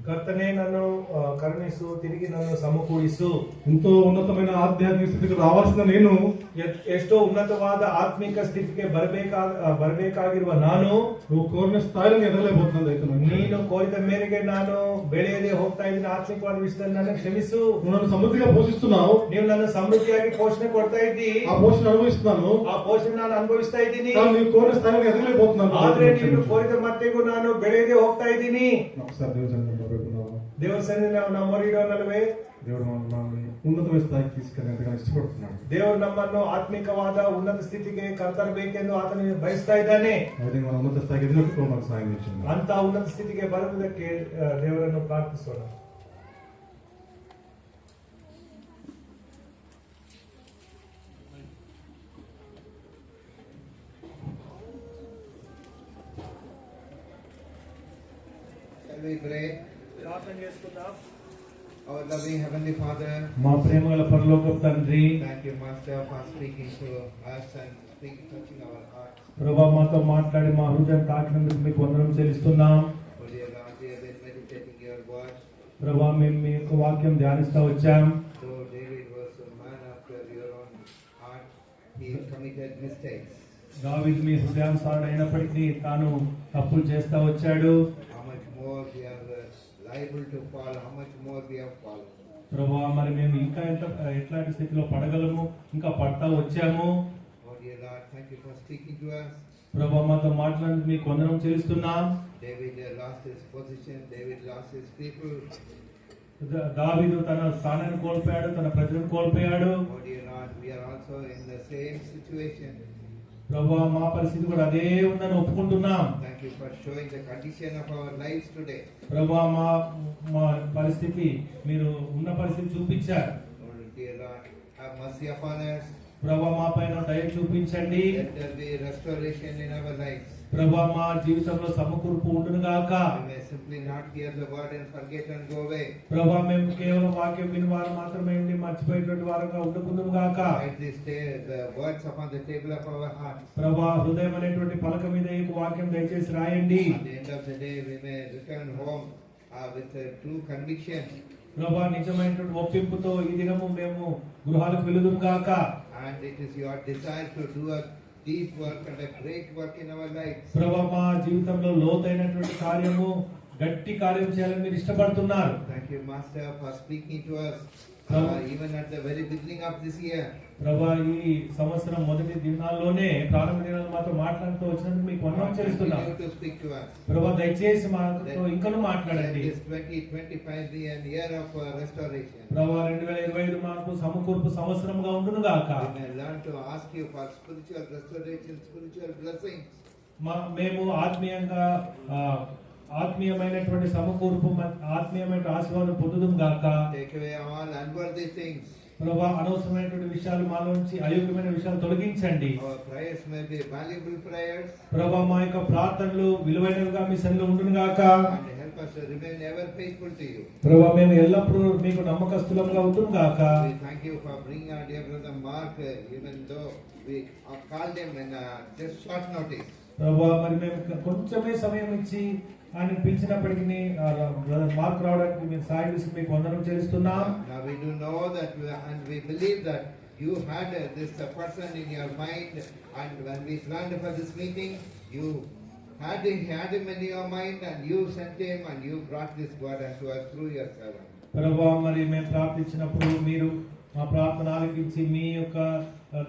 ಕರ್ತನೆ, ನಾನು ಕರುಣಿಸು, ತಿರುಗಿ ನಾನು ಸಮಕೂಡಿಸು. ఎంతో ఉన్నతమైన ఆధ్యాత్మిక స్థితికి రావాల్సిన నేను ಎಷ್ಟೋ ಉನ್ನತವಾದ ಆತ್ಮಿಕ ಸ್ಥಿತಿಗೆ ಬರಬೇಕಾಗಿರುವ ನಾನು నువ్వు కోరిన స్థాయిలో ఎదగలేకపోతున్నాను. అయితే ನೀನು ಕೋರಿದ ಮೇರೆಗೆ ನಾನು ಬೆಳೆಯದೆ ಹೋಗ್ತಾ ಇದ್ದೀನಿ. ಆತ್ಮಿಕವಾದ ವಿಷಯದಲ್ಲಿ ನನ್ನ ಕ್ಷಮಿಸು. నువ్వు నన్ను సమృద్ధిగా పోషిస్తున్నావు, ನೀವು ನನ್ನ ಸಮೃದ್ಧಿಯಾಗಿ ಪೋಷಣೆ ಕೊಡ್ತಾ ಇದ್ದಿ. ఆ పోషణ అనుభవిస్తున్నాను, ಆ ಪೋಷಣೆ ನಾನು ಅನುಭವಿಸ್ತಾ ಇದ್ದೀನಿ. నీవు కోరిన స్థాయిలో ఎదగలేకపోతున్నాను. ಆದ್ರೆ ನೀನು ಕೋರಿದ ಮಟ್ಟಿಗೂ ನಾನು ಬೆಳೆಯದೆ ಹೋಗ್ತಾ ಇದ್ದೀನಿ. ఒకసారి దేవుడి ಸನ್ನಿಧಿಯಲ್ಲಿ ನಾವು ಮೊರೆಯಿಡೋಣಲ್ವೇ? దేవుడు మనల్ని ఉన్నతమైన స్థాయికి తీసుకెళ్ళి ఎంతగానో ఇష్టపడుతున్నాడు. ದೇವರು ನಮ್ಮನ್ನು ಆತ್ಮಿಕವಾದ ಉನ್ನತ ಸ್ಥಿತಿಗೆ ಕರ್ತರಬೇಕೆಂದು ಆತನು ಬಯಸ್ತಾ ಇದ್ದಾನೆ. ಅದೇ మన ఉన్నత స్థాయికి ఎదుగుతూ మనకు సహాయం చేసింది. ಅಂತ ಉನ್ನತ ಸ್ಥಿತಿಗೆ ಬರುವುದಕ್ಕೆ ದೇವರನ್ನು ಪ್ರಾರ್ಥಿಸೋಣ. ప్రార్థన చేసుకుందాం. Our loving Heavenly Father, మా ప్రేమగల పరలోకపు తండ్రి, thank you, Master, for speaking to us and touching our hearts. ప్రభువా, మాతో మాట్లాడి మా హృదయం తాకినందుకు మీకు వందనం చెల్లిస్తున్నాం. For dear Lord, we have been meditating your word. ప్రభువా, మేము మీ యొక్క వాక్యం ధ్యానిస్తూ వచ్చాం. Though David was a man after your own committed mistakes. దావీదు మీ హృదయానుసారుడు అయినప్పటికీ తాను తప్పులు చేస్తా వచ్చాడు. How much more we are liable to fall, how much more we have fallen. ప్రభువా మరి మేము ఇంకా ఎట్లాంటి స్థితిలో పడగలము, ఇంకా పడతా వచ్చాము. Oh dear Lord, thank you for speaking to us. ప్రభువా మాతో మాట్లాడినందుకు మీకు వందనం చెల్లిస్తున్నాం. David lost his position, David lost his people. దావీదు తన స్థానాన్ని కోల్పోయాడు, తన ప్రజలను కోల్పోయాడు. Oh dear Lord, we are also in the same situation. ప్రభువా మా పరిస్థితి కూడా అదే ఉందని ఒప్పుకుంటున్నాం. Thank you for showing the condition of our lives today. ప్రభువా మా పరిస్థితి మీరు ఉన్న పరిస్థితి చూపించారు. Oh dear Lord, have mercy upon us. ప్రభువా మా పైన దయ చూపించండి. Let there be restoration in our lives. ప్రభువా మా జీవితంలో సమకూర్పు ఉండును గాక. We may simply not hear the word and forget and go away. ప్రభువా మేము కేవలం వాక్యం విని వారు మాత్రమే ఉండి మర్చిపోయేటువంటి వారంగా ఉండకుందుము గాక. Write this day the words upon the table of our hearts. ప్రభువా హృదయం అనేటువంటి పలక మీద ఈ వాక్యం దయచేసి రాయండి. At the end of the day, we may return home with a true conviction. ప్రభువా నిజమైనటువంటి ఒప్పింపుతో ఈ దినము మేము గృహాలకు వెలుదుము గాక. And it is your desire to do a deep work and a great work in our lives. ప్రభువా మా జీవితంలో లోతైనటువంటి కార్యము, గట్టి కార్యం చేయాలని మీరు ఇష్టపడుతున్నారు. Thank you, Master, for speaking to us even at the very beginning of this year. ప్రభువా ఈ సంవత్సరం మొదటి దినాల్లోనే ప్రారంభ దినాలు మాతో మాట్లాడుతూ వచ్చినందుకు మీకు వందనం చేస్తున్నాం. Continue to speak to us. ప్రభువా దయచేసి మాతో ఇంకనూ Let మాట్లాడండి. this 2025 be an year of restoration. ప్రభువా 2025 మాకు సమకూర్పు సంవత్సరంగా ఉండును గాక. We may learn to ask you for spiritual restoration, spiritual blessings. మేము ఆత్మీయమైనటువంటి సమకూర్పు, ఆత్మీయమైన ఆశీర్వాదం పొందుదుం గాక. Take away all unworthy things. ప్రభువా అనవసరమైనటువంటి విషయాలు మాలోంచి, అయోగ్యమైన విషయాలు తొలగించండి. Our prayers may be valuable prayers. ప్రభువా మా యొక్క ప్రార్థనలు విలువైనవిగా మీ సన్నిధిలో ఉండును గాక. And help us to remain ever faithful to you. ప్రభువా మేము ఎల్లప్పుడూ మీకు నమ్మకస్తులంగా ఉండును గాక. We thank you for bringing our dear brother Mark, even though we called him in just short notice. ప్రభువా మరి మేము కొంచెమే సమయం ఇచ్చి ఆయన పిలిచినప్పటికీ బ్రదర్ మార్క్ రావడానికి మేము సాయం చేసి మీకు వందనం చేస్తున్నాం. Now we do know that and we believe that you had this person in your mind, and when we planned for this meeting, you had him in your mind, and you sent him, and you brought this word unto us through your servant. ప్రభువా మరి మేము ప్రార్థించినప్పుడు మీరు మా ప్రార్థన ఆలకించి మీ యొక్క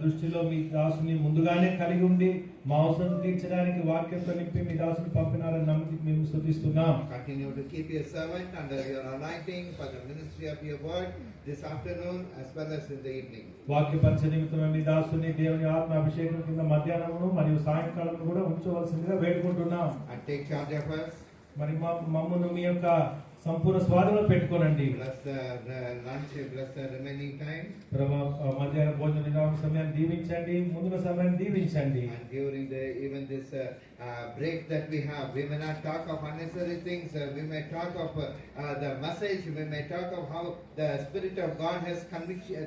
దృష్టిలో మీ దాసుని ముందుగానే కలిగి ఉండి మా అవసరం తీర్చడానికి వాక్యంతో నింపి మీ దాసుని పంపినారని నమ్మి మేము స్తుతిస్తున్నాం. Continue to keep your servant under your anointing for the ministry of your word this afternoon as well as in the evening. వాక్య పరిచయ నిమిత్తమే మీ దాసుని దేవుని ఆత్మ అభిషేకం కింద మధ్యాహ్నమును మరియు సాయంకాలం కూడా ఉంచవలసిందిగా వేడుకుంటున్నాం. And take charge of us. మరి మమ్మల్ని మీ యొక్క సంపూర్ణ స్వాధీనంలో పెట్టుకోనండి. Bless the lunch, bless the remaining time. ప్రభువా మధ్యాహ్న భోజన విరామ సమయాన్ని దీవించండి, ముందున సమయాన్ని దీవించండి. And during even this break that we have, we may not talk of unnecessary things. We may talk of the message. We may talk of how the Spirit of God has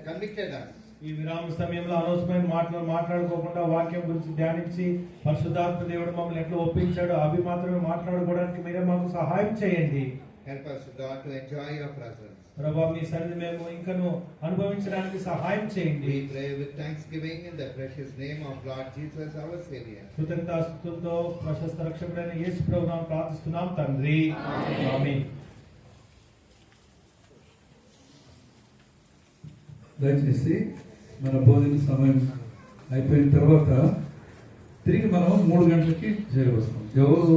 convicted us. ఈ విరామ సమయంలో అనవసరమైన మాటలు మాట్లాడుకోకుండా వాక్యం గురించి ధ్యానించి పరిశుద్ధాత్మ దేవుడు మమ్మల్ని ఎట్లా ఒప్పించాడో అవి మాత్రమే మాట్లాడుకోవడానికి మీరే మాకు సహాయం చేయండి. Help us, God, to enjoy your presence. ప్రభువా మీ సన్నిధి మేము ఇంకను అనుభవించడానికి సహాయం చేయండి. We pray with thanksgiving in the precious name of Lord Jesus, our Savior. కృతజ్ఞతాస్తుతులతో ప్రశస్త రక్షకుడైన యేసు ప్రభువును ప్రార్థిస్తున్నాం తండ్రి. ఆమేన్. దయచేసి మన భోజన సమయం అయిపోయిన తర్వాత తిరిగి మనం 3 గంటలకి చేరవస్తాం. ఎవరు